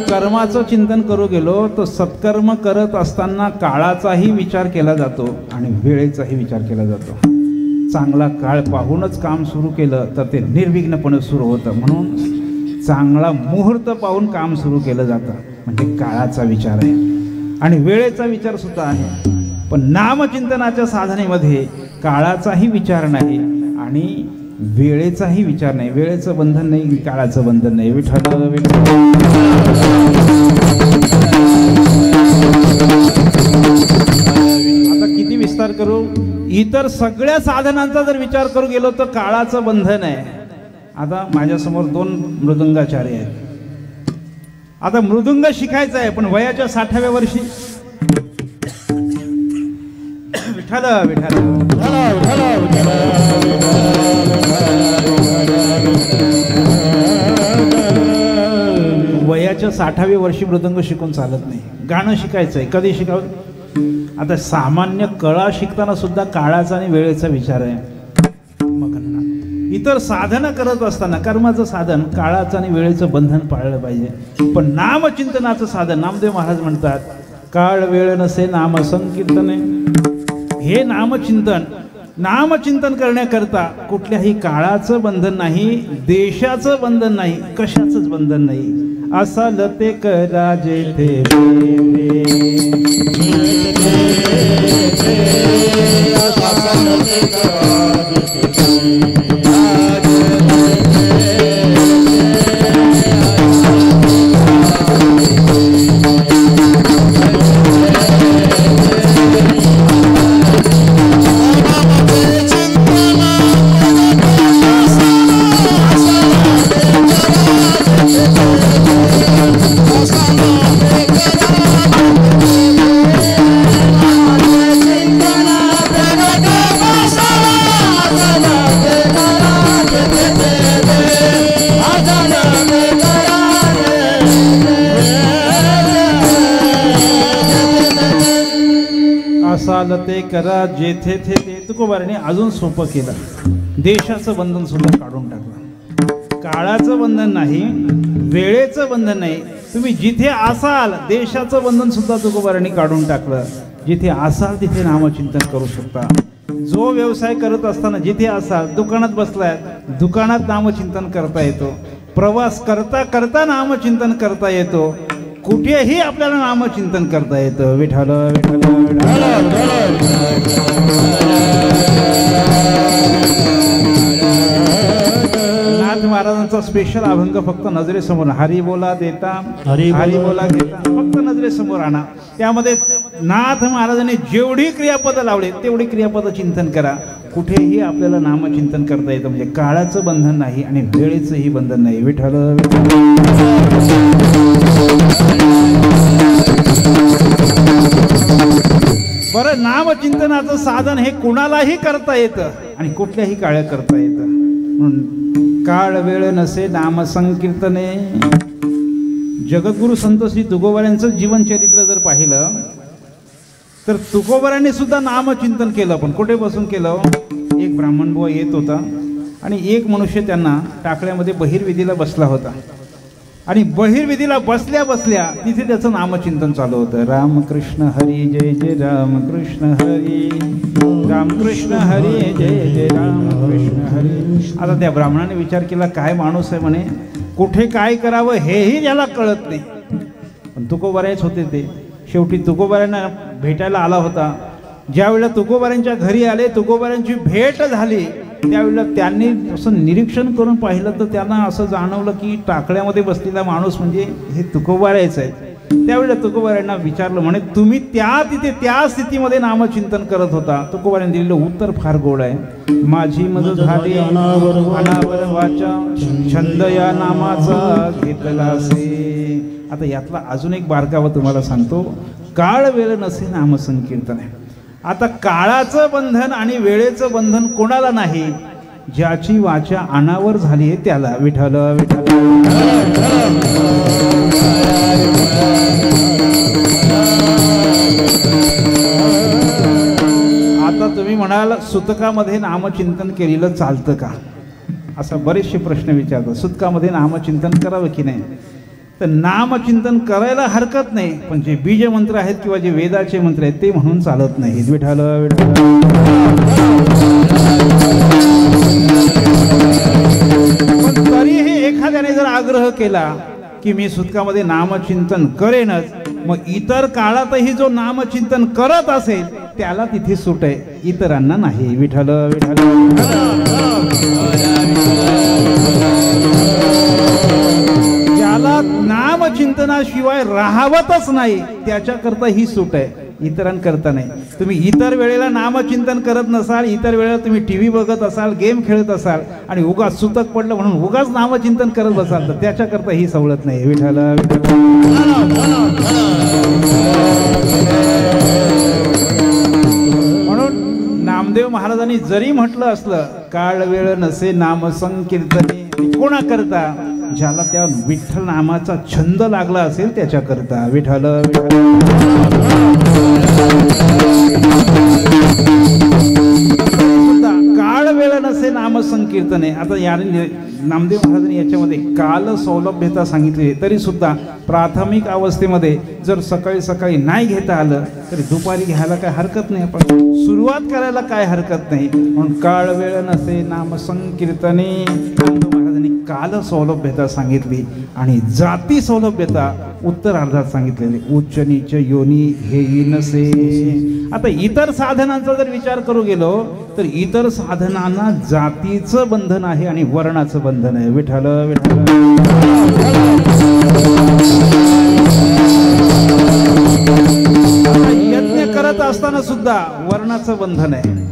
कर्माचं चिंतन करू गेलो तर सत्कर्म करत असताना काळाचाही विचार केला जातो आणि वेळेचाही विचार केला जातो. चांगला काळ पाहूनच काम सुरू केलं तर ते निर्विघ्नपणे सुरू होतं. म्हणून चांगला मुहूर्त पाहून काम सुरू केलं जातं, म्हणजे काळाचा विचार आहे आणि वेळेचा विचार सुद्धा आहे. पण नामचिंतनाच्या साधनेमध्ये काळाचाही विचार नाही आणि वेळेचाही विचार नाही. वेळेचं बंधन नाही, काळाचं बंधन नाही. विठ्ठल विठ्ठल आता किती विस्तार करू. इतर सगळ्या साधनांचा जर विचार करू गेलो तर काळाचं बंधन आहे. आता माझ्यासमोर 2 मृदंगाचार्य आहेत. आता मृदंग शिकायचं आहे, पण वयाच्या 60व्या वर्षी. विठ्ठल विठ्ठल वयाच्या 60व्या वर्षी मृदंग शिकून चालत नाही. गाणं शिकायचं आहे, कधी शिकावं. आता सामान्य कळा शिकताना सुद्धा काळाचा आणि वेळेचा विचार आहे. मग इतर साधना करत असताना कर्माचं साधन काळाचं आणि वेळेचं बंधन पाळलं पाहिजे. पण नामचिंतनाचं साधन, नामदेव महाराज म्हणतात, काळ वेळ नसे नाम संकीर्तने. हे नामचिंतन करण्याकरता कुठल्याही काळाचं बंधन नाही, देशाचं बंधन नाही, कशाचंच बंधन नाही. असा लते करा जेथे ते करा जेथे थे. तुकोबाराने अजून सोपं केलं. देशाचं बंधन सुद्धा काढून टाकलं. काळाचं बंधन नाही, वेळेचं बंधन नाही. तुम्ही जिथे असाल देशाचं बंधन सुद्धा तुकोबाराने काढून टाकलं. जिथे असाल तिथे नामचिंतन करू शकता. जो व्यवसाय करत असताना जिथे असाल, दुकानात बसलाय, दुकानात नामचिंतन करता येतो. प्रवास करता करता नामचिंतन करता येतो. कुठेही आपल्याला नामचिंतन करता येतं. विठ्ठल विठ्ठल नाथ महाराजांचा स्पेशल अभंग फक्त नजरेसमोर, हरी बोला देता हरी बोला घेता, फक्त नजरेसमोर आणा. त्यामध्ये नाथ महाराजांनी जेवढी क्रियापदं लावले तेवढी क्रियापदं चिंतन करा. कुठेही आपल्याला नामचिंतन करता येतं. म्हणजे काळाचं बंधन नाही आणि वेळेचंही बंधन नाही. विठ्ठल बरं, नामचिंतनाचं साधन हे कुणालाही करता येतं आणि कुठल्याही काळात करता येतं. म्हणून काळ वेळ नसे नाम संकीर्तने. जगद्गुरु संत श्री तुकोबारायांचं जीवनचरित्र जर पाहिलं तर तुकोबारायांनी सुद्धा नामचिंतन केलं. पण कुठे बसून केलं? एक ब्राह्मण बुवा येत होता आणि एक मनुष्य त्यांना टाकळ्यामध्ये बहिर्विधीला बसला होता आणि बहिर्विधीला बसल्या बसल्या तिथे त्याचं नामचिंतन चालू होतं. रामकृष्ण हरी जय जय रामकृष्ण हरी, रामकृष्ण हरी जय जय रामकृष्ण हरी. आता त्या ब्राह्मणाने विचार केला, काय माणूस आहे म्हणे, कुठे काय करावं हेही त्याला कळत नाही. पण तुकोबारायच होते ते. शेवटी तुकोबारायांना भेटायला आला होता. ज्यावेळेला तुकोबारायांच्या घरी आले, तुकोबारायांची भेट झाली, त्यावेळेला त्यांनी असं निरीक्षण करून पाहिलं तर त्यांना असं जाणवलं की टाकळ्यामध्ये बसलेला माणूस म्हणजे हे तुकोबारायच आहे. त्यावेळेला तुकोबारायांना विचारलं, म्हणे तुम्ही तिथे त्या स्थितीमध्ये नामचिंतन करत होता? तुकोबारायांनी दिलेलं उत्तर फार गोड आहे. माझी मद झाली अनावर वाचा, छंद या नामाचा घेतलासे. आता यातला अजून एक बारकावा तुम्हाला सांगतो. काळ वेळ नसे नामसंकीर्तन आहे. आता काळाचं बंधन आणि वेळेचं बंधन कोणाला नाही? ज्याची वाचा अनावर झाली आहे त्याला. विठ्ठल विठ्ठल. आता तुम्ही म्हणाल सुतकामध्ये नामचिंतन केलेलं चालतं का? असा बरेचसे प्रश्न विचारतात. सुतकामध्ये नामचिंतन करावं की नाही? तर नामचिंतन करायला हरकत नाही, पण जे बीज मंत्र आहेत किंवा जे वेदाचे मंत्र आहेत ते म्हणून चालत नाहीत. विठ्ठल विठ्ठल. पण तरीही एखाद्याने जर आग्रह केला की मी सुतकामध्ये नामचिंतन करेनच, मग इतर काळातही जो नामचिंतन करत असेल त्याला तिथे सूट आहे, इतरांना नाही. विठ्ठल विठ्ठल. ज्याला नामचिंतनाशिवाय राहावतच नाही त्याच्याकरता ही सूट आहे, इतरांकरता नाही. तुम्ही इतर वेळेला नामचिंतन करत नसाल, इतर वेळेला तुम्ही टीव्ही बघत असाल, गेम खेळत असाल आणि उगाच सुतक पडलं म्हणून उगाच नामचिंतन करत बसाल तर त्याच्याकरता ही सवलत नाही. विठ्ठल म्हणून नामदेव महाराजांनी जरी म्हटलं असलं काळ वेळ नसे नाम संकीर्तने, कोणा करता? ज्याला त्या विठ्ठल नामाचा छंद लागला असेल त्याच्याकरता. विठ्ठल काळ वेळ नसे नाम संकीर्तने. आता या नामदेव महाराजांनी याच्यामध्ये काल सौलभ्यता सांगितली, तरी सुद्धा प्राथमिक अवस्थेमध्ये जर सकाळी सकाळी नाही घेता आलं तरी दुपारी घ्यायला काय हरकत नाही, आपण सुरुवात करायला काय हरकत नाही. म्हणून काळ वेळ नसे नाम संकीर्तने. नामदेव महाराजांनी काल सौलभ्यता सांगितली आणि जाती सौलभ्यता उत्तरार्धात सांगितलेली. उच्च नीच योनी हेही नसे. आता इतर साधनांचा जर विचार करू गेलो तर इतर साधनांना जातीचं बंधन आहे आणि वर्णाचं बंधन आहे. विठ्ठल विठ्ठल. यज्ञ करत असताना सुद्धा वर्णाचं बंधन आहे.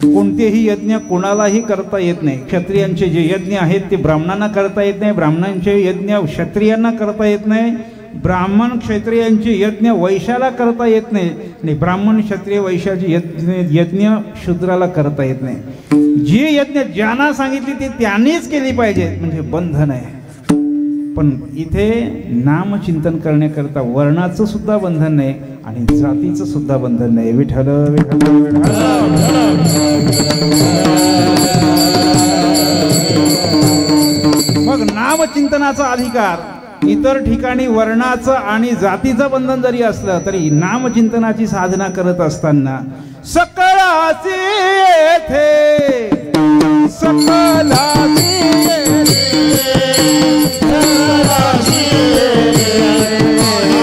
कोणतेही यज्ञ कोणालाही करता येत नाही. क्षत्रियांचे जे यज्ञ आहेत ते ब्राह्मणांना करता येत नाही, ब्राह्मणांचे यज्ञ क्षत्रियांना करता येत नाही, ब्राह्मण क्षत्रियांचे यज्ञ वैश्याला करता येत नाही आणि ब्राह्मण क्षत्रिय वैश्याचे यज्ञ शूद्राला करता येत नाही. जी यज्ञ ज्यांना सांगितली ते त्यांनीच केली पाहिजे, म्हणजे बंधन आहे. पण इथे नामचिंतन करण्याकरता वर्णाचं सुद्धा बंधन नाही आणि जातीचं सुद्धा बंधन नाही. विठ्ठल विठ्ठल. मग नामचिंतनाचा अधिकार इतर ठिकाणी वर्णाचं आणि जातीचं बंधन जरी असलं तरी नामचिंतनाची साधना करत असताना सकळाची येथे सकळाची येथे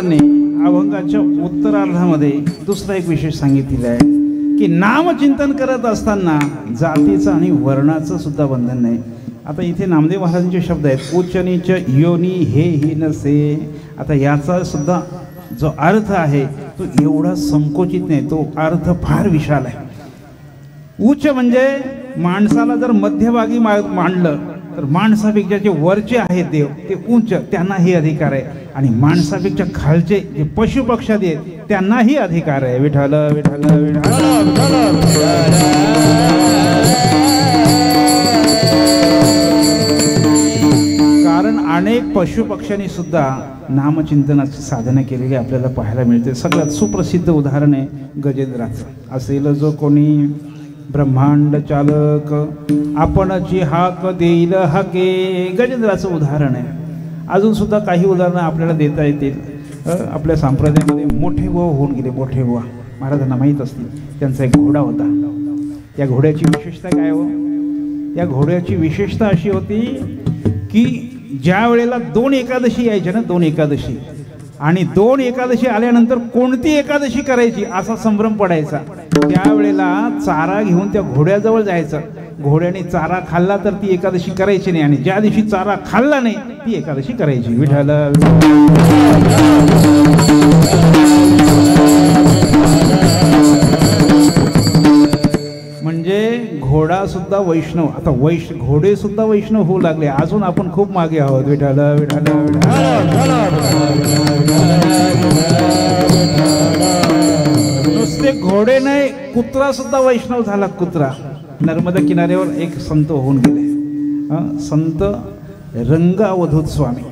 महाराजांनी अभंगाच्या उत्तरार्धामध्ये दुसरा एक विशेष सांगितलेला आहे की नामचिंतन करत असताना जातीचं आणि वर्णाचं सुद्धा बंधन नाही. आता इथे नामदेव महाराजांचे शब्द आहेत, उच्च नीच योनी हे ही नसे. आता याचा सुद्धा जो अर्थ आहे तो एवढा संकोचित नाही, तो अर्थ फार विशाल आहे. उच्च म्हणजे माणसाला जर मध्यभागी मांडलं तर माणसापेक्षा जे वरचे आहेत देव ते उंच, त्यांनाही अधिकार आहे. आणि माणसापेक्षा खालचे जे पशु पक्षादी आहेत त्यांनाही अधिकार आहे. विठ्ठल विठ्ठल विठ्ठल. कारण अनेक पशु पक्ष्यांनी सुद्धा नामचिंतनाची साधना केलेली आपल्याला पाहायला मिळते. सगळ्यात सुप्रसिद्ध उदाहरण आहे गजेंद्राचं. असेल जो कोणी ब्रह्मांड चालक आपणची हाक देईल हाके, गजेंद्राचं उदाहरण आहे. अजून सुद्धा काही उदाहरणं आपल्याला देता येतील. आपल्या संप्रदायामध्ये मोठे बुवा होऊन गेले. मोठे बुवा महाराजांना माहीत असतील. त्यांचा एक घोडा होता. त्या घोड्याची विशेषता काय हो? त्या घोड्याची विशेषता अशी होती की ज्या वेळेला 2 एकादशी यायच्या ना, 2 एकादशी, आणि 2 एकादशी आल्यानंतर कोणती एकादशी करायची असा संभ्रम पडायचा. त्यावेळेला चारा घेऊन त्या घोड्याजवळ जायचं. घोड्याने चारा खाल्ला तर ती एकादशी करायची नाही, आणि ज्या दिवशी चारा खाल्ला नाही ती एकादशी करायची. विठ्ठल. म्हणजे घोडा सुद्धा वैष्णव. आता घोडे सुद्धा वैष्णव होऊ लागले. अजून आपण खूप मागे आहोत. विठ्ठल विठ्ठल नुसते घोडे नाही, कुत्रा सुद्धा वैष्णव झाला. कुत्रा. नर्मदा किनाऱ्यावर एक संत होऊन गेले. संत रंगावधूत स्वामी,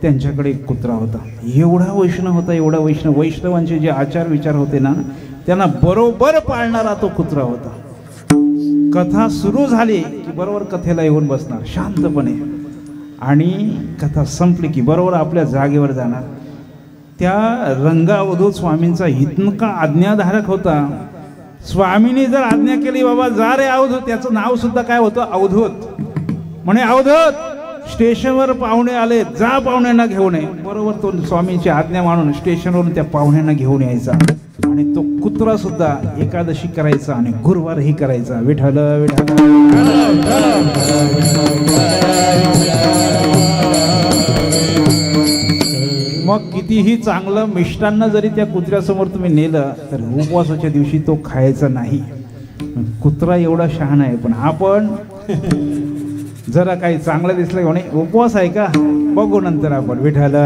त्यांच्याकडे एक कुत्रा होता. एवढा वैष्णव होता, एवढा वैष्णव. वैष्णवांचे जे आचार विचार होते ना त्यांना बरोबर पाळणारा तो कुत्रा होता. कथा सुरू झाली की बरोबर कथेला येऊन बसणार शांतपणे, आणि कथा संपली की बरोबर आपल्या जागेवर जाणार. त्या रंगावधूत स्वामींचा इतका आज्ञाधारक होता. स्वामींनी जर आज्ञा केली बाबा जा रे अवधूत, त्याचं नाव सुद्धा काय होतं? अवधूत. म्हणे अवधूत स्टेशनवर पाहुणे आले, जा पाहुण्यांना घेऊन ये. बरोबर तो स्वामींची आज्ञा मानून स्टेशनवरून त्या पाहुण्यांना घेऊन यायचा. आणि तो कुत्रा सुद्धा एकादशी करायचा आणि गुरुवारही करायचा. विठ्ठल विठ्ठल. मग कितीही चांगलं मिष्टान्न जरी त्या कुत्र्यासमोर तुम्ही नेलं तर उपवासाच्या दिवशी तो खायचा नाही. कुत्रा एवढा शहाणा आहे. पण आपण जरा काही चांगलं दिसलं म्हणे उपवास आहे का, बघू नंतर आपण. विठ्ठल.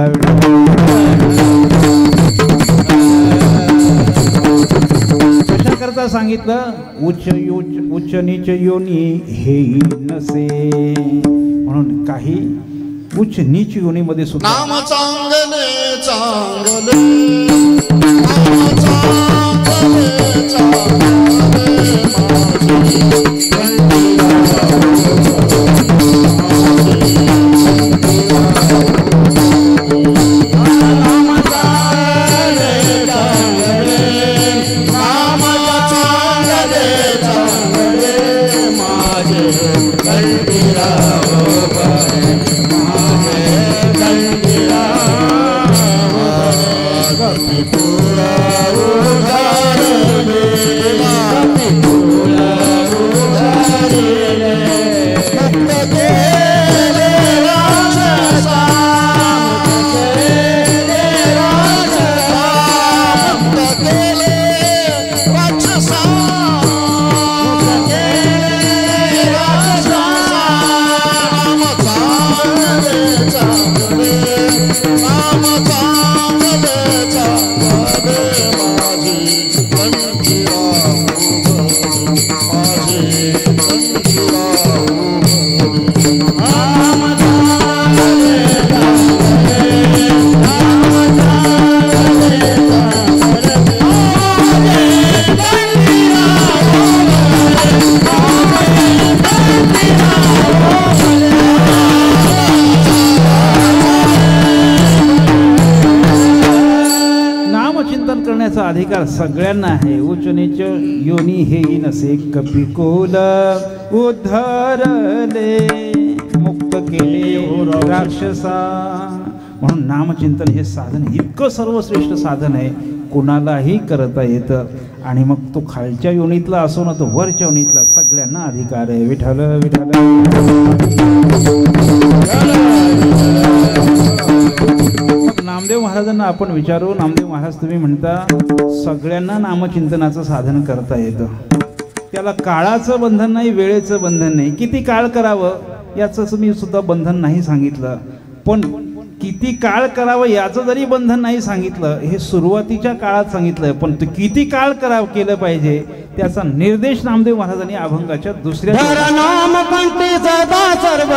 कशा करता सांगितलं? उच्च नीच योनी हे नसे. म्हणून काही उच्च नीच योनीमध्ये सुद्धा नाम चांगले चांगले, नाम चांगले अधिकार सगळ्यांना आहे. उच्च नीच योनी हेही नसे, कपिकुल उद्धरले, मुक्त केले राक्षसा, म्हणून नामचिंतन हे साधन इतकं सर्वश्रेष्ठ साधन आहे, कुणालाही करता येतं. आणि मग तो खालच्या योनीतला असो ना तो वरच्या योनीतला, सगळ्यांना अधिकार आहे. विठ्ठल विठ्ठल. नामदेव महाराजांना आपण विचारू. नामदेव महाराज तुम्ही म्हणता सगळ्यांना नामचिंतनाचं साधन करता येतं, त्याला काळाचं बंधन नाही, वेळेचं बंधन नाही. किती काळ करावं याचं मी सुद्धा बंधन नाही सांगितलं, पण किती काळ करावं याचं जरी बंधन नाही सांगितलं, हे सुरुवातीच्या काळात सांगितलं. पण ते किती काळ केलं पाहिजे त्याचा निर्देश नामदेव महाराजांनी अभंगाच्या दुसऱ्या नाम कंठी सदा सर्व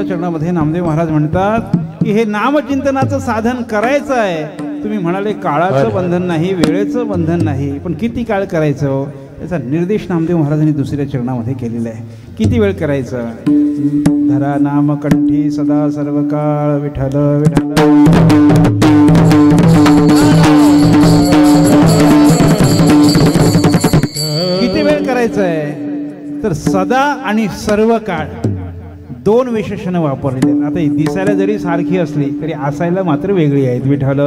चरणामध्ये नामदेव महाराज म्हणतात की हे नामचिंतनाचं साधन करायचं आहे. तुम्ही म्हणाले काळाचं बंधन नाही, वेळेचं बंधन नाही, पण किती काळ करायचं याचा निर्देश नामदेव महाराजांनी दुसऱ्या चरणामध्ये केलेला आहे. किती वेळ करायचं? धरा नाम कंठी सदा सर्व काळ विठ्ठल विठ्ठल. किती वेळ करायचं आहे तर सदा आणि सर्व काळ. दोन विशेषणं वापरलेली आहेत. आता ही दिसायला जरी सारखी असली तरी असायला मात्र वेगळी आहेत. विठ्ठल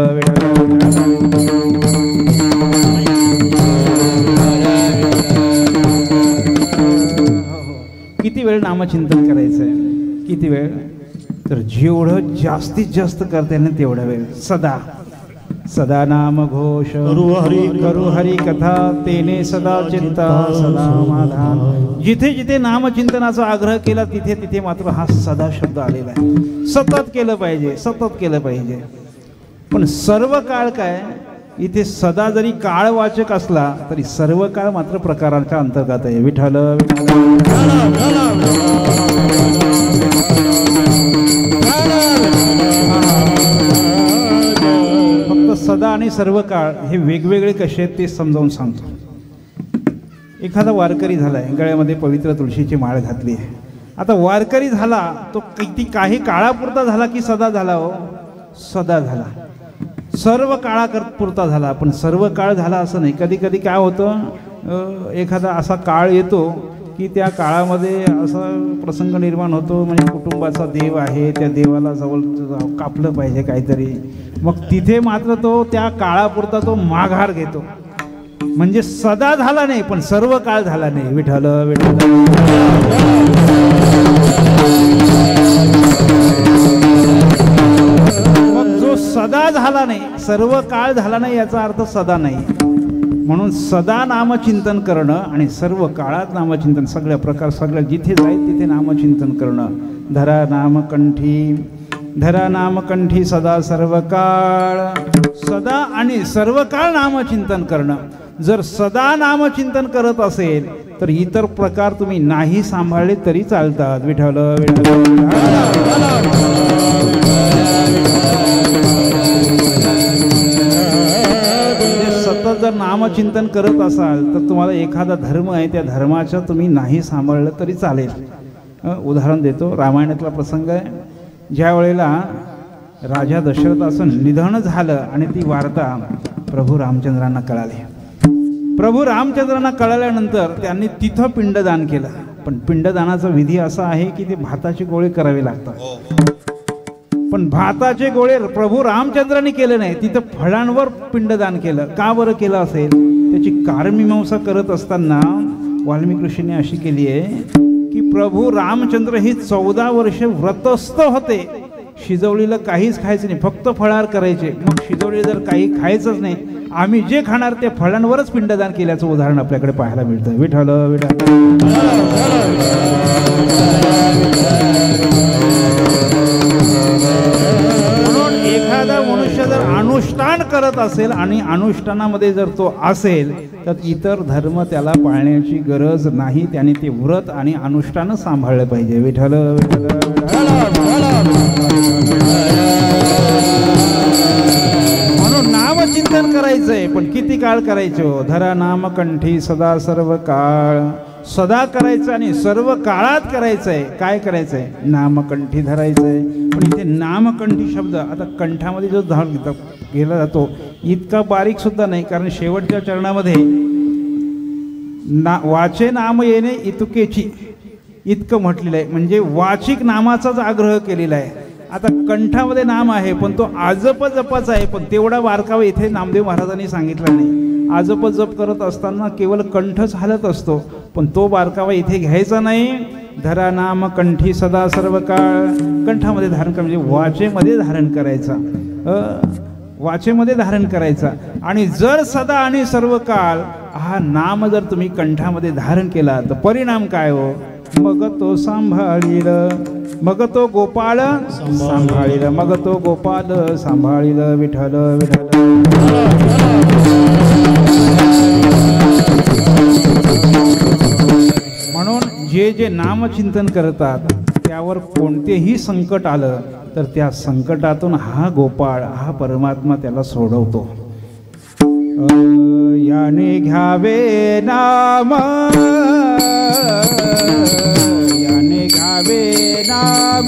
किती वेळ नामचिंतन करायचं आहे? किती वेळ? तर जेवढं जास्तीत जास्त करता येईल ना तेवढा वेळ. सदा सदा नाम घोष करू हरी कथा तेने सदा चिंता सदा समाधान. जिथे जिथे नामचिंतनाचा आग्रह केला तिथे तिथे मात्र हा सदा शब्द आलेला आहे. सतत केलं पाहिजे, सतत केलं पाहिजे. पण सर्व काळ काय, इथे सदा जरी काळवाचक असला तरी सर्व काळ मात्र प्रकाराच्या अंतर्गत आहे. विठ्ठल फक्त सदा आणि सर्व काळ हे वेगवेगळे कसे आहेत ते समजावून सांगतो. एखादा वारकरी झालाय, गळ्यामध्ये पवित्र तुळशीची माळ घातली आहे. आता वारकरी झाला तो किती काही काळापुरता झाला की सदा झाला? हो, सदा झाला. सर्व काळापुरता झाला. पण सर्व काळ झाला असं नाही. कधी कधी काय होतं, एखादा असा काळ येतो की त्या काळामध्ये असा प्रसंग निर्माण होतो, म्हणजे कुटुंबाचा देव आहे, त्या देवाला जवळ कापलं पाहिजे काहीतरी. मग तिथे मात्र तो त्या काळापुरता तो माघार घेतो. म्हणजे सदा झाला नाही पण सर्व काळ झाला नाही. विठ्ठल विठ्ठल. मग जो सदा झाला नाही, सर्व काळ झाला नाही याचा अर्थ सदा नाही. म्हणून सदा नामचिंतन करणं आणि सर्व काळात नामचिंतन, सगळ्या प्रकार सगळ्या जिथे जाईल तिथे नामचिंतन करणं. धरा नामकंठी, धरा नामकंठी सदा सर्व काळ. सदा आणि सर्व काळ नामचिंतन करणं. जर सदा नामचिंतन करत असेल तर इतर प्रकार तुम्ही नाही सांभाळले तरी चालतात. विठ्ठल सतत जर नामचिंतन करत असाल तर तुम्हाला एखादा धर्म आहे, त्या धर्माच्या तुम्ही नाही सांभाळलं तरी चालेल. उदाहरण देतो, रामायणातला प्रसंग आहे. ज्या वेळेला राजा दशरथाचं निधन झालं आणि ती वार्ता प्रभू रामचंद्रांना कळाली. प्रभू रामचंद्रांना कळाल्यानंतर त्यांनी तिथं पिंडदान केलं. पण पिंडदानाचा विधी असा आहे की ते भाताचे गोळे करावे लागतात. पण भाताचे गोळे प्रभू रामचंद्रांनी केले नाही, तिथं फळांवर पिंडदान केलं. का बरं केलं असेल? त्याची कारणमीमांसा करत असताना वाल्मिकी ऋषीने अशी केली आहे की प्रभू रामचंद्र ही 14 वर्ष व्रतस्थ होते. शिजवलेलं काहीच खायचं नाही, फक्त फळाहार करायचे. मग शिजवलेलं जर काही खायचंच नाही, आम्ही जे खाणार ते फळांवरच पिंडदान केल्याचं उदाहरण आपल्याकडे पाहायला मिळतं. विठ्ठल विठ्ठल. म्हणून एखादा मनुष्य जर अनुष्ठान करत असेल आणि अनुष्ठानामध्ये जर तो असेल तर इतर धर्म त्याला पाळण्याची गरज नाही. त्याने ते व्रत आणि अनुष्ठान सांभाळलं पाहिजे. विठ्ठल म्हणून नामचिंतन करायचंय. पण किती काळ करायचं? धरा नामकंठी सदा सर्व काळ. सदा करायचं आणि सर्व काळात करायचंय. काय करायचंय? नामकंठी धरायचंय. पण इथे नामकंठी शब्द आता कंठामध्ये जो गेला जातो इतका बारीक सुद्धा नाही, कारण शेवटच्या चरणामध्ये वाचे नाम येणे इतुकेची इतकं म्हटलेलं आहे. म्हणजे वाचिक नामाचाच आग्रह केलेला आहे. आता कंठामध्ये नाम आहे पण तो आजप जपाचा आहे, पण तेवढा बारकावा इथे नामदेव महाराजांनी सांगितला नाही. आजप जप करत असताना केवळ कंठच हालत असतो, पण तो बारकावा इथे घ्यायचा नाही. धरा नाम कंठी सदा सर्व काळ. कंठामध्ये धारण कर, म्हणजे वाचेमध्ये धारण करायचा. वाचेमध्ये धारण करायचा. आणि जर सदा आणि सर्व काळ हा नाम जर तुम्ही कंठामध्ये धारण केला तर परिणाम काय हो? मग तो सांभाळील, मग तो गोपाळ सांभाळील, मग तो गोपाल सांभाळील. विठ्ठल विठ्ठल. म्हणून जे जे नामचिंतन करतात त्यावर कोणतेही संकट आलं तर त्या संकटातून हा गोपाळ, हा परमात्मा त्याला सोडवतो. याने घ्यावे नाम, याने घ्यावे नाम,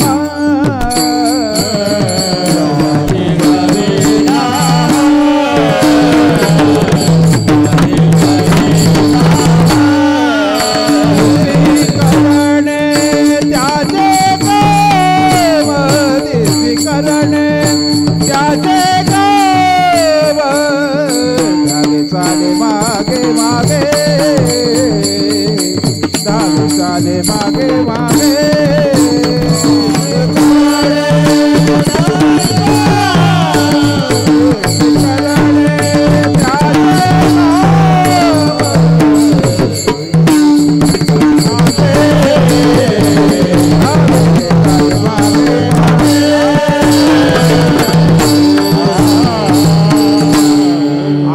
करणे त्याचे मागे मागे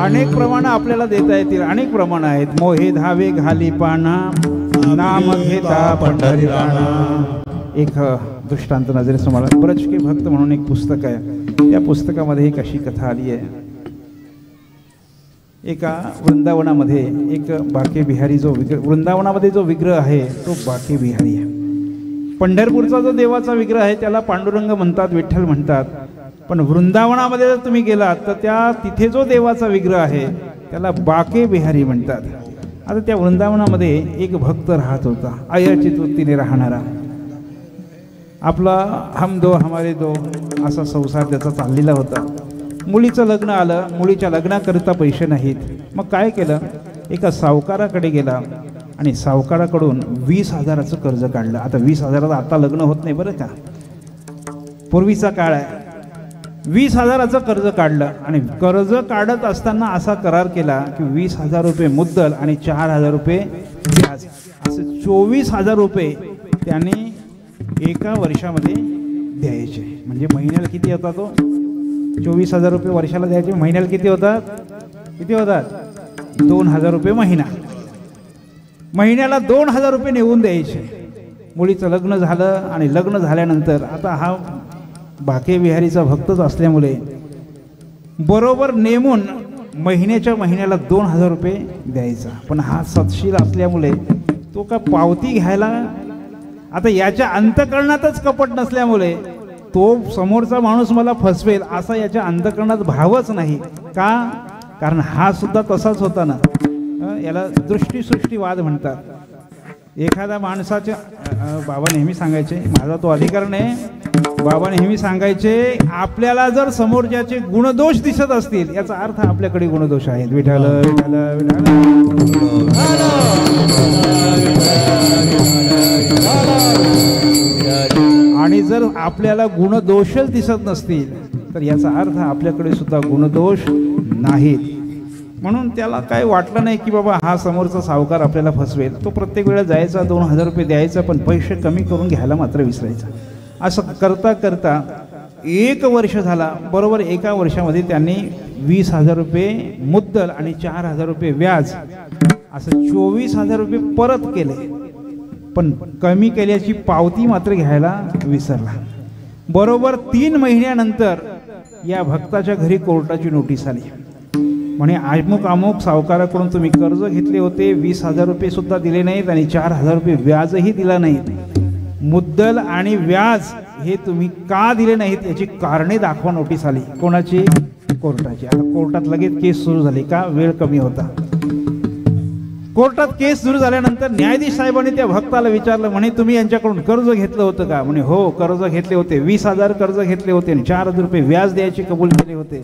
अनेक प्रमाण आपल्याला देता येतील, अनेक प्रमाण आहेत. मोहे धावे घाली पाना नाम घेता पंढरी राणा. एक दृष्टांत नजरेसमोर ब्रज के भक्त म्हणून एक पुस्तक आहे. या पुस्तकामध्ये एक अशी कथा आली आहे. एका वृंदावनामध्ये एक बाके बिहारी जो वृंदावनामध्ये जो विग्रह आहे तो बाके बिहारी आहे. पंढरपूरचा जो देवाचा विग्रह आहे त्याला पांडुरंग म्हणतात, विठ्ठल म्हणतात. पण वृंदावनामध्ये जर तुम्ही गेलात तर तिथे जो देवाचा विग्रह आहे त्याला बाके बिहारी म्हणतात. आता त्या वृंदावनामध्ये एक भक्त राहत होता, अयाचित वृत्तीने राहणारा. आपला हम दो हमारे दो असा संसार त्याचा चाललेला होता. मुलीचं लग्न आलं, मुलीच्या लग्नाकरिता पैसे नाहीत. मग काय केलं, एका सावकाराकडे गेला आणि सावकाराकडून 20,000चं कर्ज काढलं. आता 20,000 आता लग्न होत नाही बरं का, पूर्वीचा काळ आहे. 20,000चं कर्ज काढलं आणि कर्ज काढत असताना असा करार केला की 20,000 रुपये मुद्दल आणि 4,000 रुपये व्याज, असे 24,000 रुपये त्याने एका वर्षामध्ये द्यायचे. म्हणजे महिन्याला किती होता तो, 24,000 रुपये वर्षाला द्यायचे. महिन्याला किती होतात, 2,000 रुपये महिना. महिन्याला 2,000 रुपये नेऊन द्यायचे. मुलीचं लग्न झालं आणि लग्न झाल्यानंतर आता हा बाके बिहारीचा भक्तच असल्यामुळे बरोबर नेमून महिन्याला 2,000 रुपये द्यायचा. पण हा सतशील असल्यामुळे तो का पावती घ्यायला, आता याच्या अंतकरणातच कपट नसल्यामुळे तो समोरचा माणूस मला फसवेल असा याच्या अंतकरणात भावच नाही. का, कारण हा सुद्धा तसाच होता ना. याला दृष्टीसृष्टीवाद म्हणतात. एखाद्या माणसाच्या बाबा नेहमी सांगायचे, माझा तो अधिकार नाही, बाबा नेहमी सांगायचे आपल्याला जर समोरच्याचे गुणदोष दिसत असतील याचा अर्थ आपल्याकडे गुणदोष आहेत. विठ्ठल विठ्ठल विठ्ठल. आणि जर आपल्याला गुणदोषच दिसत नसतील तर याचा अर्थ आपल्याकडे सुद्धा गुणदोष नाहीत. म्हणून त्याला काय वाटलं नाही की बाबा हा समोरचा सावकार आपल्याला फसवेल. तो प्रत्येक वेळा जायचा, 2,000 रुपये द्यायचा, पण पैसे कमी करून घ्यायला मात्र विसरायचा. असं करता करता 1 वर्ष झाला. बरोबर एका वर्षामध्ये त्यांनी 20,000 रुपये मुद्दल आणि 4,000 रुपये व्याज असं 24,000 रुपये परत केले. पण कमी केल्याची पावती मात्र घ्यायला विसरला. बरोबर 3 महिन्यानंतर या भक्ताच्या घरी कोर्टाची नोटीस आली. म्हणे अमुक सावकाराकडून तुम्ही कर्ज घेतले होते, 20,000 रुपये सुद्धा दिले नाहीत आणि 4,000 रुपये व्याजही दिला नाहीत. मुद्दल आणि व्याज हे तुम्ही का दिले नाहीत याची कारणे दाखवा नोटीस आली. कोणाची, कोर्टाची. आता कोर्टात लगेच केस सुरू झाली. का, वेळ कमी होता. कोर्टात केस सुरू झाल्यानंतर न्यायाधीश साहेबांनी त्या भक्ताला विचारलं, म्हणे तुम्ही यांच्याकडून कर्ज घेतलं होतं का. म्हणे हो, कर्ज घेतले होते, 20,000 कर्ज घेतले होते आणि 4,000 रुपये व्याज द्यायचे कबूल केले होते.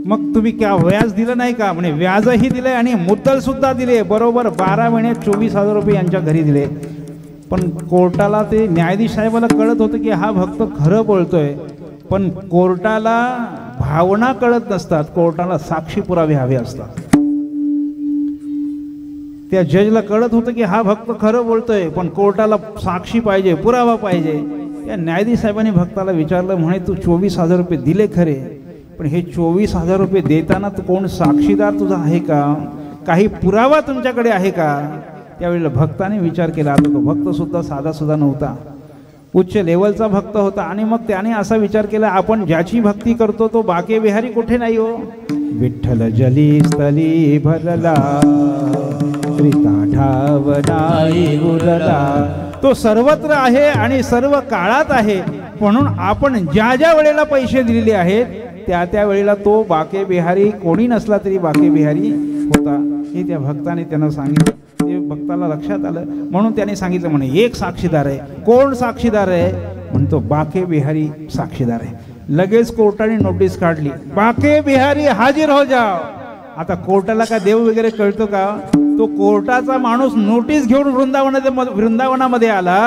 मग तुम्ही क्या व्याज दिलं नाही का. म्हणे व्याजही दिले आणि मुद्दल सुद्धा दिले. बरोबर 12 महिन्यात 24,000 रुपये यांच्या घरी दिले. पण कोर्टाला ते न्यायाधीश साहेबाला कळत होतं की हा भक्त खरं बोलतोय, पण कोर्टाला भावना कळत नसतात, कोर्टाला साक्षी पुरावे हवे असतात. त्या जजला कळत होतं की हा भक्त खरं बोलतोय, पण कोर्टाला साक्षी पाहिजे, पुरावा पाहिजे. त्या न्यायाधीश साहेबांनी भक्ताला विचारलं, म्हणे तू 24,000 रुपये दिले खरे, पण हे 24,000 रुपये देताना तू कोण साक्षीदार तुझा आहे का, काही पुरावा तुमच्याकडे आहे का. त्यावेळेला भक्ताने विचार केला. आता तो भक्त सुद्धा साधा सुद्धा नव्हता, उच्च लेवलचा भक्त होता. आणि मग त्याने असा विचार केला, आपण ज्याची भक्ती करतो तो बाके बिहारी कुठे नाही हो. विठ्ठल जली स्थली भरला ठावनाई उरला, तो सर्वत्र आहे आणि सर्व काळात आहे. म्हणून आपण ज्या ज्या वेळेला पैसे दिलेले आहेत त्या त्या वेळेला तो बाके बिहारी कोणी नसला तरी बाके बिहारी होता. हे त्या भक्ताने त्यांना सांगितलं. ते भक्ताला लक्षात आलं. म्हणून त्याने सांगितलं, म्हणे एक साक्षीदार आहे. कोण साक्षीदार आहे. म्हणतो बाके बिहारी साक्षीदार आहे. लगेच कोर्टाने नोटीस काढली, बाके बिहारी हाजीर हो जाओ. आता कोर्टाला का देव वगैरे कळतो का. तो कोर्टाचा माणूस नोटीस घेऊन वृंदावनामध्ये आला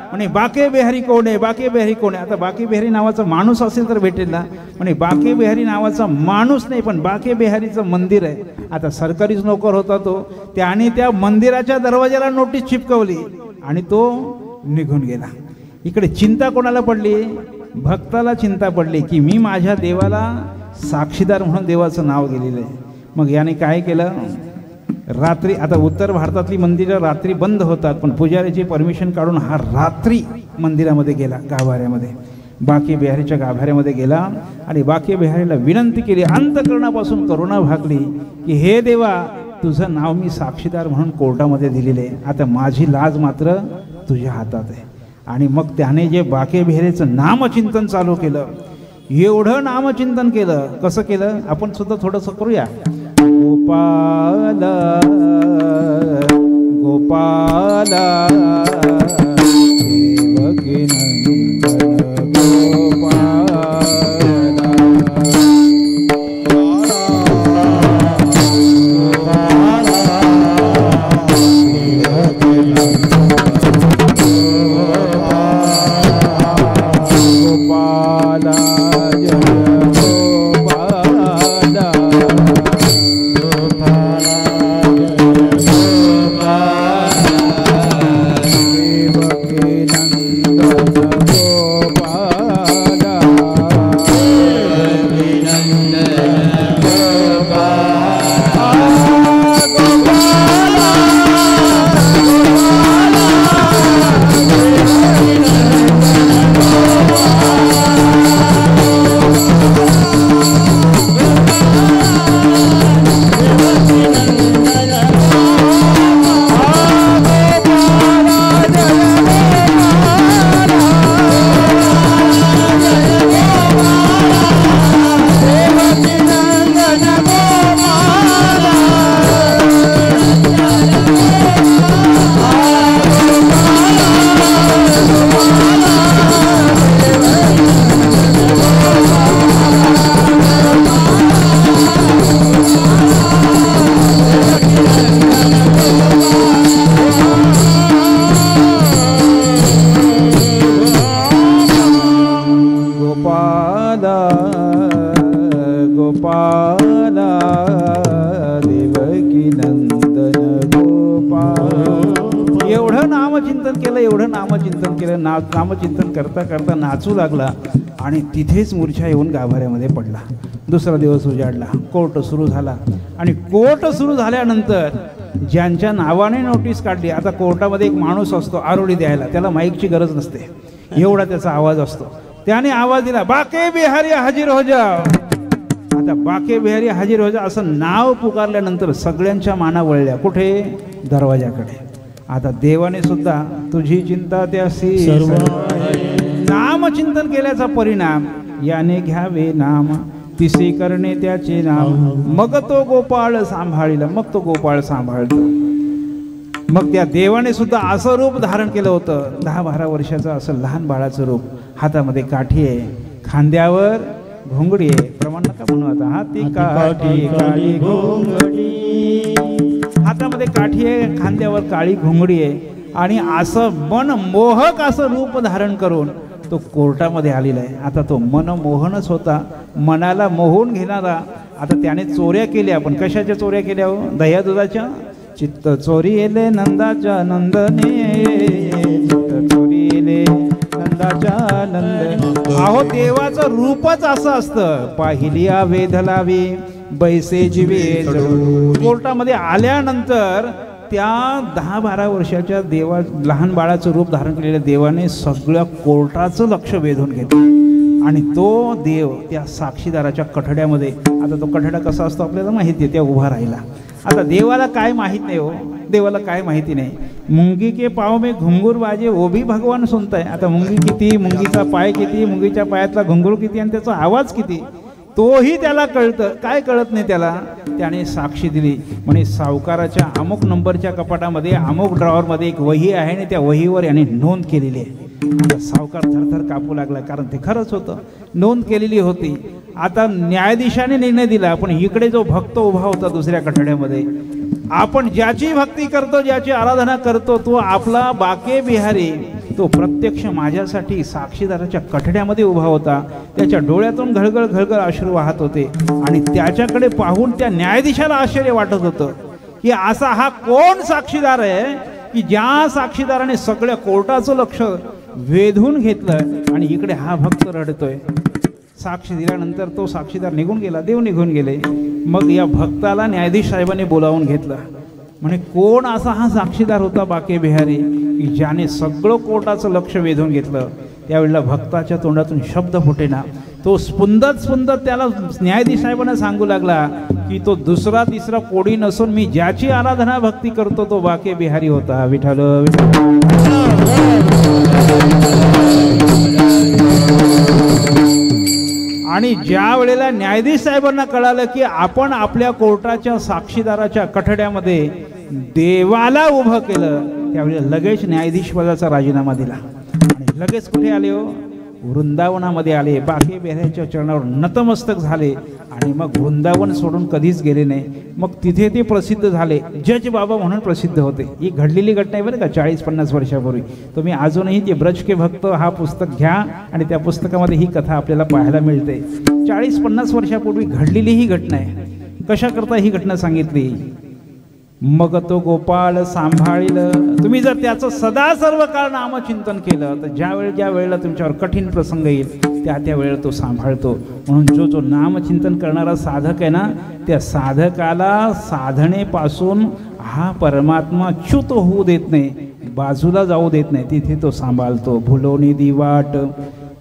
म्हणे बाके बिहारी कोण आहे, बाके बिहारी कोण आहे. आता बाके बिहारी नावाचा माणूस असेल तर भेटेल ना. म्हणे बाके बिहारी नावाचा माणूस नाही, पण बाके बिहारीचं मंदिर आहे. आता सरकारीच नोकर होता तो. त्याने त्या मंदिराच्या दरवाजाला नोटीस चिपकवली आणि तो निघून गेला. इकडे चिंता कोणाला पडली? भक्ताला चिंता पडली की मी माझ्या देवाला साक्षीदार म्हणून देवाचं नाव गेलेलं आहे. मग याने काय केलं? रात्री, आता उत्तर भारतातली मंदिरं रात्री बंद होतात, पण पुजारीची परमिशन काढून हा रात्री मंदिरामध्ये गेला, गाभाऱ्यामध्ये, बाके बिहारीच्या गाभाऱ्यामध्ये गेला आणि बाके बिहारीला विनंती केली, अंतःकरणापासून करुणा भागली की हे देवा, तुझं नाव मी साक्षीदार म्हणून कोर्टामध्ये दिलेले आहे, आता माझी लाज मात्र तुझ्या हातात आहे. आणि मग त्याने जे बाके बिहारीचं नामचिंतन चालू केलं, एवढं नामचिंतन केलं. कसं केलं? आपण सुद्धा थोडंसं करूया. गोपाल गोपाल देवकी नंदन गोपाल नामचिंतन करता करता नाचू लागला आणि तिथेच मूर्छा येऊन गाभाऱ्यामध्ये पडला. दुसरा दिवस उजाडला, कोर्ट सुरू झाला आणि कोर्ट सुरू झाल्यानंतर ज्यांच्या नावाने नोटीस काढली, आता कोर्टामध्ये एक माणूस असतो आरोळी द्यायला, त्याला माईकची गरज नसते, एवढा त्याचा आवाज असतो. त्याने आवाज दिला, बाके बिहारी हाजीर हो जा. आता बाके बिहारी हाजीर हो जा असं नाव पुकारल्यानंतर सगळ्यांच्या माना वळल्या. कुठे? दरवाजाकडे. आता देवाने सुद्धा तुझी चिंता त्यासी नामचिंतन केल्याचा परिणाम, याने घ्यावे नाम तिसे करणे त्याचे नाम, मग तो गोपाळ सांभाळील. मग तो गोपाळ सांभाळतो. मग त्या देवाने सुद्धा असं रूप धारण केलं होतं, 10-12 वर्षाचं असं लहान बाळाचं रूप. हातामध्ये काठी आहे, खांद्यावर घोंगडी आहे. प्रमाण नका म्हणू आता. हाती काठी काळी घोंगडी, हातामध्ये काठी आहे, खांद्यावर काळी घोंगडी आहे आणि असं मनमोहक असं रूप धारण करून तो कोर्टामध्ये आलेला आहे. आता तो मनमोहनच होता, मनाला मोहून घेणारा. आता त्याने चोऱ्या केल्या, पण कशाच्या चोऱ्या केल्या हो? दह्या दुधाच्या. चित्त चोरी येले नंदाच्या नंदने, चित्त चोरी येले नंदाच्या नंदने. अहो देवाचं रूपच असं असतं. पाहिली वेध लावी बैसे जीवे. कोर्टामध्ये आल्यानंतर त्या 10-12 वर्षाच्या देवा लहान बाळाचं रूप धारण केलेल्या देवाने सगळ्या कोर्टाचं लक्ष वेधून घेतलं आणि तो देव त्या साक्षीदाराच्या कठड्यामध्ये, आता तो कठडा कसा असतो आपल्याला माहिती आहे, त्या उभा राहिला. आता देवाला काय माहीत नाही हो, देवाला काय माहिती नाही. मुंगी के पाव में घुंगूर बाजे वो भी भगवान सुनताय. आता मुंगी किती, मुंगीचा पाय किती, मुंगीच्या पायातला घुंगूर किती आणि त्याचा आवाज किती, तोही त्याला कळतं. काय कळत नाही त्याला? त्याने साक्षी दिली म्हणे सावकाराच्या अमुक नंबरच्या कपाटामध्ये अमुक ड्रॉवरमध्ये एक वही आहे आणि त्या वहीवर याने नोंद केलेली आहे. आता सावकार थरथर कापू लागला, कारण ते खरंच होतं, नोंद केलेली होती. आता न्यायाधीशाने निर्णय दिला, पण इकडे जो भक्त उभा होता दुसऱ्या कठड्यामध्ये आपण ज्याची भक्ती करतो, ज्याची आराधना करतो, तो आपला बाके बिहारी, तो प्रत्यक्ष माझ्यासाठी साक्षीदाराच्या कठड्यामध्ये उभा होता. त्याच्या डोळ्यातून घळघळ घळघळ अश्रू वाहत होते आणि त्याच्याकडे पाहून त्या न्यायाधीशाला आश्चर्य वाटत होतं की असा हा कोण साक्षीदार आहे की ज्या साक्षीदाराने सगळ्या कोर्टाचं लक्ष वेधून घेतलं आणि इकडे हा भक्त रडतोय. साक्षी दिल्यानंतर तो साक्षीदार निघून गेला, देव निघून गेले. मग या भक्ताला न्यायाधीश साहेबांनी बोलावून घेतलं. म्हणे कोण असा हा साक्षीदार होता बाके बिहारी की ज्याने सगळं कोर्टाचं लक्ष वेधून घेतलं. त्यावेळेला भक्ताच्या तोंडातून शब्द फुटेना. तो स्पुंदत त्याला न्यायाधीश साहेबांना सांगू लागला की तो दुसरा तिसरा कोणी नसून मी ज्याची आराधना भक्ती करतो तो बाके बिहारी होता. विठ्ठल आणि ज्या वेळेला न्यायाधीश साहेबांना कळालं की आपण आपल्या कोर्टाच्या साक्षीदाराच्या कठड्यामध्ये देवाला उभं केलं, त्यावेळेला लगेच न्यायाधीश पदाचा राजीनामा दिला आणि लगेच कुठे आले हो, वृंदावनामध्ये आले. बाके बिहारीच्या चरणावर नतमस्तक झाले आणि मग वृंदावन सोडून कधीच गेले नाही. मग तिथे ते प्रसिद्ध झाले, जज बाबा म्हणून प्रसिद्ध होते. ही घडलेली घटना आहे बरं का, 40-50 वर्षापूर्वी. तुम्ही अजूनही ते ब्रज के भक्त हा पुस्तक घ्या आणि त्या पुस्तकामध्ये ही कथा आपल्याला पाहायला मिळते. 40-50 वर्षापूर्वी घडलेली ही घटना आहे. कशा करता ही घटना सांगितली. मग तो गोपाळ सांभाळील. तुम्ही जर त्याचं सदा सर्व काळ नामचिंतन केलं तर ज्या वेळेला तुमच्यावर कठीण प्रसंग येईल त्या वेळेला तो सांभाळतो. म्हणून जो नामचिंतन करणारा साधक आहे ना, त्या साधकाला साधनेपासून हा परमात्मा च्युत होऊ देत नाही, बाजूला जाऊ देत नाही, तिथे तो सांभाळतो. भुलोनी दिवाट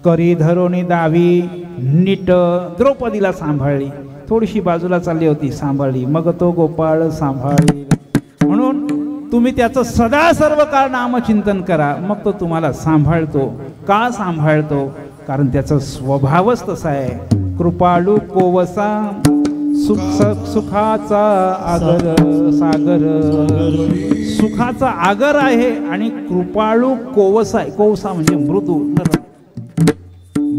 करी धरोनी दावी नीट. द्रौपदीला सांभाळली, थोडीशी बाजूला चालली होती, सांभाळली. मग तो गोपाळ सांभाळी. म्हणून तुम्ही त्याचं सदा सर्व काळ नामचिंतन करा, मग तो तुम्हाला सांभाळतो. का सांभाळतो? कारण त्याचा स्वभावच तसा आहे. कृपाळू कोवसा सुखाचा आगर सागर. सुखाचा आगर आहे आणि कृपाळू कोवसा आहे. कोवसा म्हणजे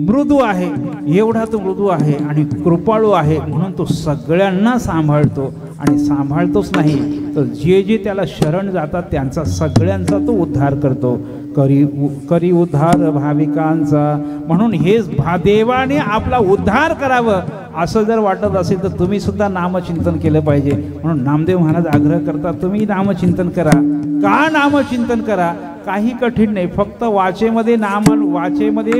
मृदू आहे. एवढा तो मृदू आहे आणि कृपाळू आहे, म्हणून तो सगळ्यांना सांभाळतो. आणि सांभाळतोच नाही तर जे त्याला शरण जातात त्यांचा सगळ्यांचा तो उद्धार करतो. करी उद्धार भाविकांचा. म्हणून हे देवाने आपला उद्धार करावं असं जर वाटत असेल तर तुम्ही सुद्धा नामचिंतन केलं पाहिजे. म्हणून नामदेव महाराज आग्रह करतात तुम्ही नामचिंतन करा. का नामचिंतन करा? काही कठीण नाही, फक्त वाचेमध्ये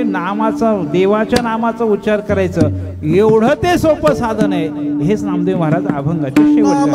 नामाचा, देवाच्या नामाचा उच्चार करायचं, एवढं ते सोपं साधन आहे. हेच नामदेव महाराज अभंगाचे शेवटचे.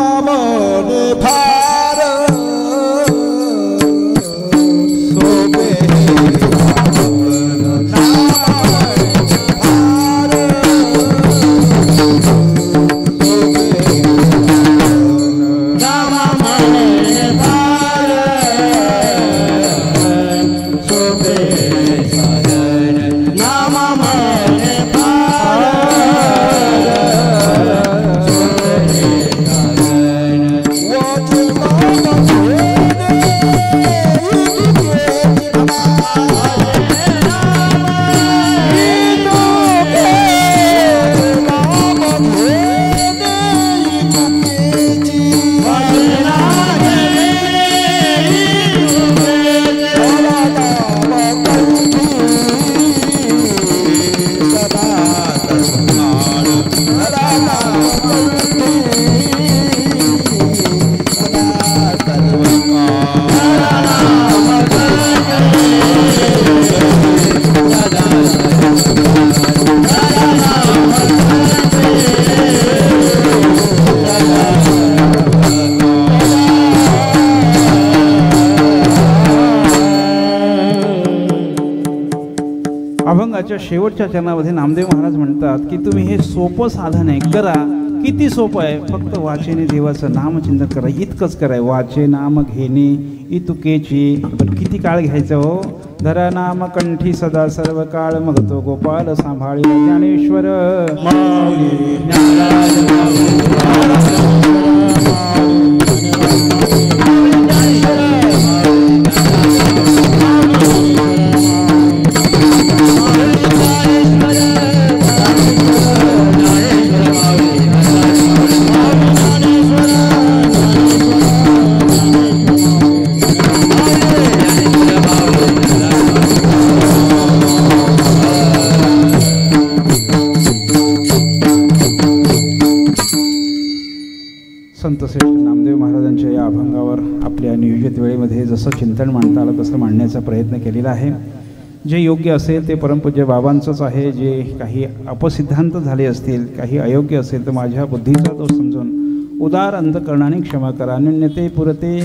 अभंगाच्या शेवटच्या चरणामध्ये नामदेव महाराज म्हणतात की तुम्ही हे सोपं साधन आहे, करा. किती सोपं आहे, फक्त वाचेने देवाचं नामचिंतन करा, इतकंच कराय. वाचे नाम घेणे इतुकेची. पण किती काळ घ्यायचं हो? धरा नाम कंठी सदा सर्व काळ. मग तो गोपाल सांभाळी. ज्ञानेश्वर नामदेव महाराजांच्या या अभंगावर आपल्या नियोजित वेळेमध्ये जसं चिंतन मांडता आलं तसं मांडण्याचा प्रयत्न केलेला आहे. जे योग्य असेल ते परमपूज्य बाबांचंच आहे. जे काही अपसिद्धांत झाले असतील, काही अयोग्य असेल तर माझ्या बुद्धीचा दोष समजून उदार अंतकरणाने क्षमा करा. अन्यते पुरते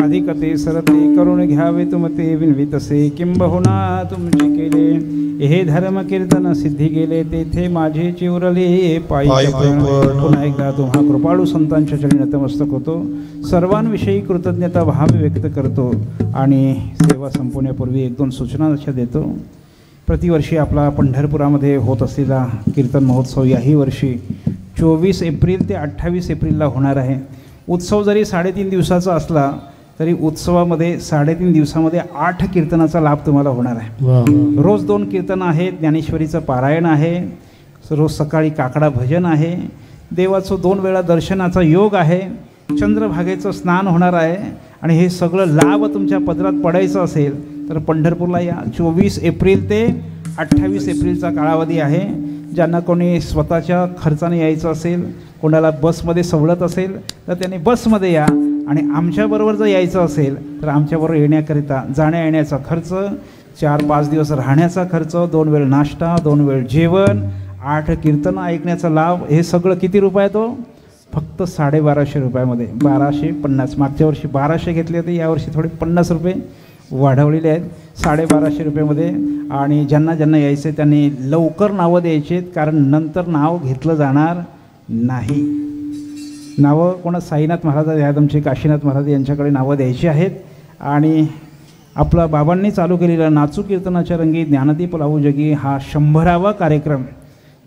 अधिकते सरते करून घ्यावे तुमते विनवितसे किंबहुना तुमचे केले हे धर्म कीर्तन सिद्धी गेले तेथे माझे चिवरले पायी. पुन्हा एकदा तुम्हा कृपाळू संतांच्या चरणी नतमस्तक होतो. सर्वांविषयी कृतज्ञता भाव व्यक्त करतो आणि सेवा संपवण्यापूर्वी 1-2 सूचना लक्षात देतो. प्रतिवर्षी आपला पंढरपुरामध्ये होत असलेला कीर्तन महोत्सव याही वर्षी 24 एप्रिल ते 28 एप्रिलला होणार आहे. उत्सव जरी 3.5 दिवसाचा असला तरी उत्सवामध्ये 3.5 दिवसामध्ये 8 कीर्तनाचा लाभ तुम्हाला होणार आहे. रोज 2 कीर्तन आहेत. ज्ञानेश्वरीचं पारायण आहे. रोज सकाळी काकडा भजन आहे. देवाचं 2 वेळा दर्शनाचा योग आहे. चंद्रभागेचं स्नान होणार आहे. आणि हे सगळं लाभ तुमच्या पदरात पडायचं असेल तर पंढरपूरला या. 24 एप्रिल ते 28 एप्रिलचा कालावधी आहे. ज्यांना कोणी स्वतःच्या खर्चाने यायचं असेल, कोणाला बसमध्ये सवलत असेल तर त्यांनी बसमध्ये या. आणि आमच्याबरोबर जर यायचं असेल तर आमच्याबरोबर येण्याकरिता जाण्या येण्याचा खर्च, 4-5 दिवस राहण्याचा खर्च, 2 वेळ नाश्ता, 2 वेळ जेवण, 8 कीर्तनं ऐकण्याचा लाभ, हे सगळं किती रुपयात हो? फक्त 1250 रुपयामध्ये. 1250. मागच्या वर्षी 1200 घेतले होते, यावर्षी थोडे 50 रुपये वाढवलेले आहेत. 1250 रुपयामध्ये. आणि ज्यांना ज्यांना यायचं त्यांनी लवकर नावं द्यायची आहेत, कारण नंतर नाव घेतलं जाणार नाही. नावं कोणा साईनाथ महाराज आहेत आमचे, काशीनाथ महाराज यांच्याकडे नावं द्यायची आहेत. आणि आपला बाबांनी चालू केलेला नाचू कीर्तनाच्या रंगी ज्ञानदीप लावू जगी हा 100वा कार्यक्रम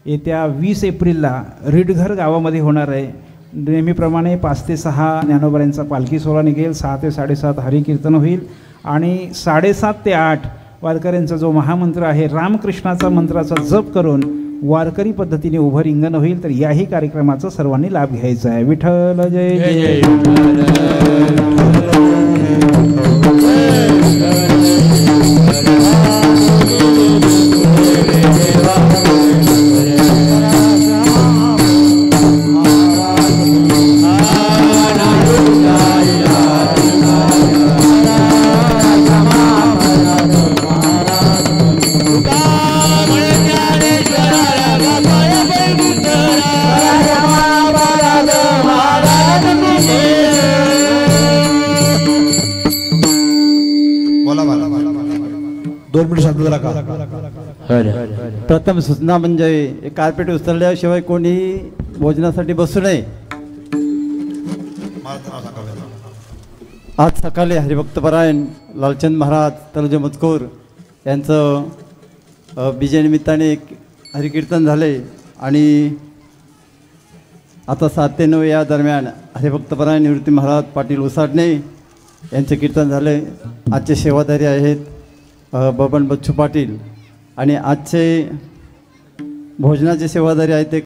येत्या 20 एप्रिलला रिडघर गावामध्ये होणार आहे. नेहमीप्रमाणे 5 ते 6 ज्ञानोबाऱ्यांचा पालखी सोहळा निघेल. 6 ते 7:30 हरिकीर्तन होईल. आणि 7:30 ते 8 वारकऱ्यांचा जो महामंत्र आहे रामकृष्णाचा मंत्राचा जप करून वारकरी पद्धतीने उभं रिंगण होईल. तर याही कार्यक्रमाचा सर्वांनी लाभ घ्यायचा आहे. विठ्ठल जय जय. प्रथम सूचना म्हणजे कार्पेट उचलल्याशिवाय कोणी भोजनासाठी बसू नये. आज सकाळी हरिभक्तपरायण लालचंद महाराज तनुज मजकूर यांचं बीजेनिमित्ताने एक हरिकीर्तन झाले. आणि आता 7 ते 9 या दरम्यान हरिभक्तपरायण निवृत्ती महाराज पाटील उसाडणे यांचे कीर्तन झाले. आजचे सेवाधारी आहेत बबन बच्चू पाटील. आणि आजचे भोजनाचे सेवाधारी आहेत ते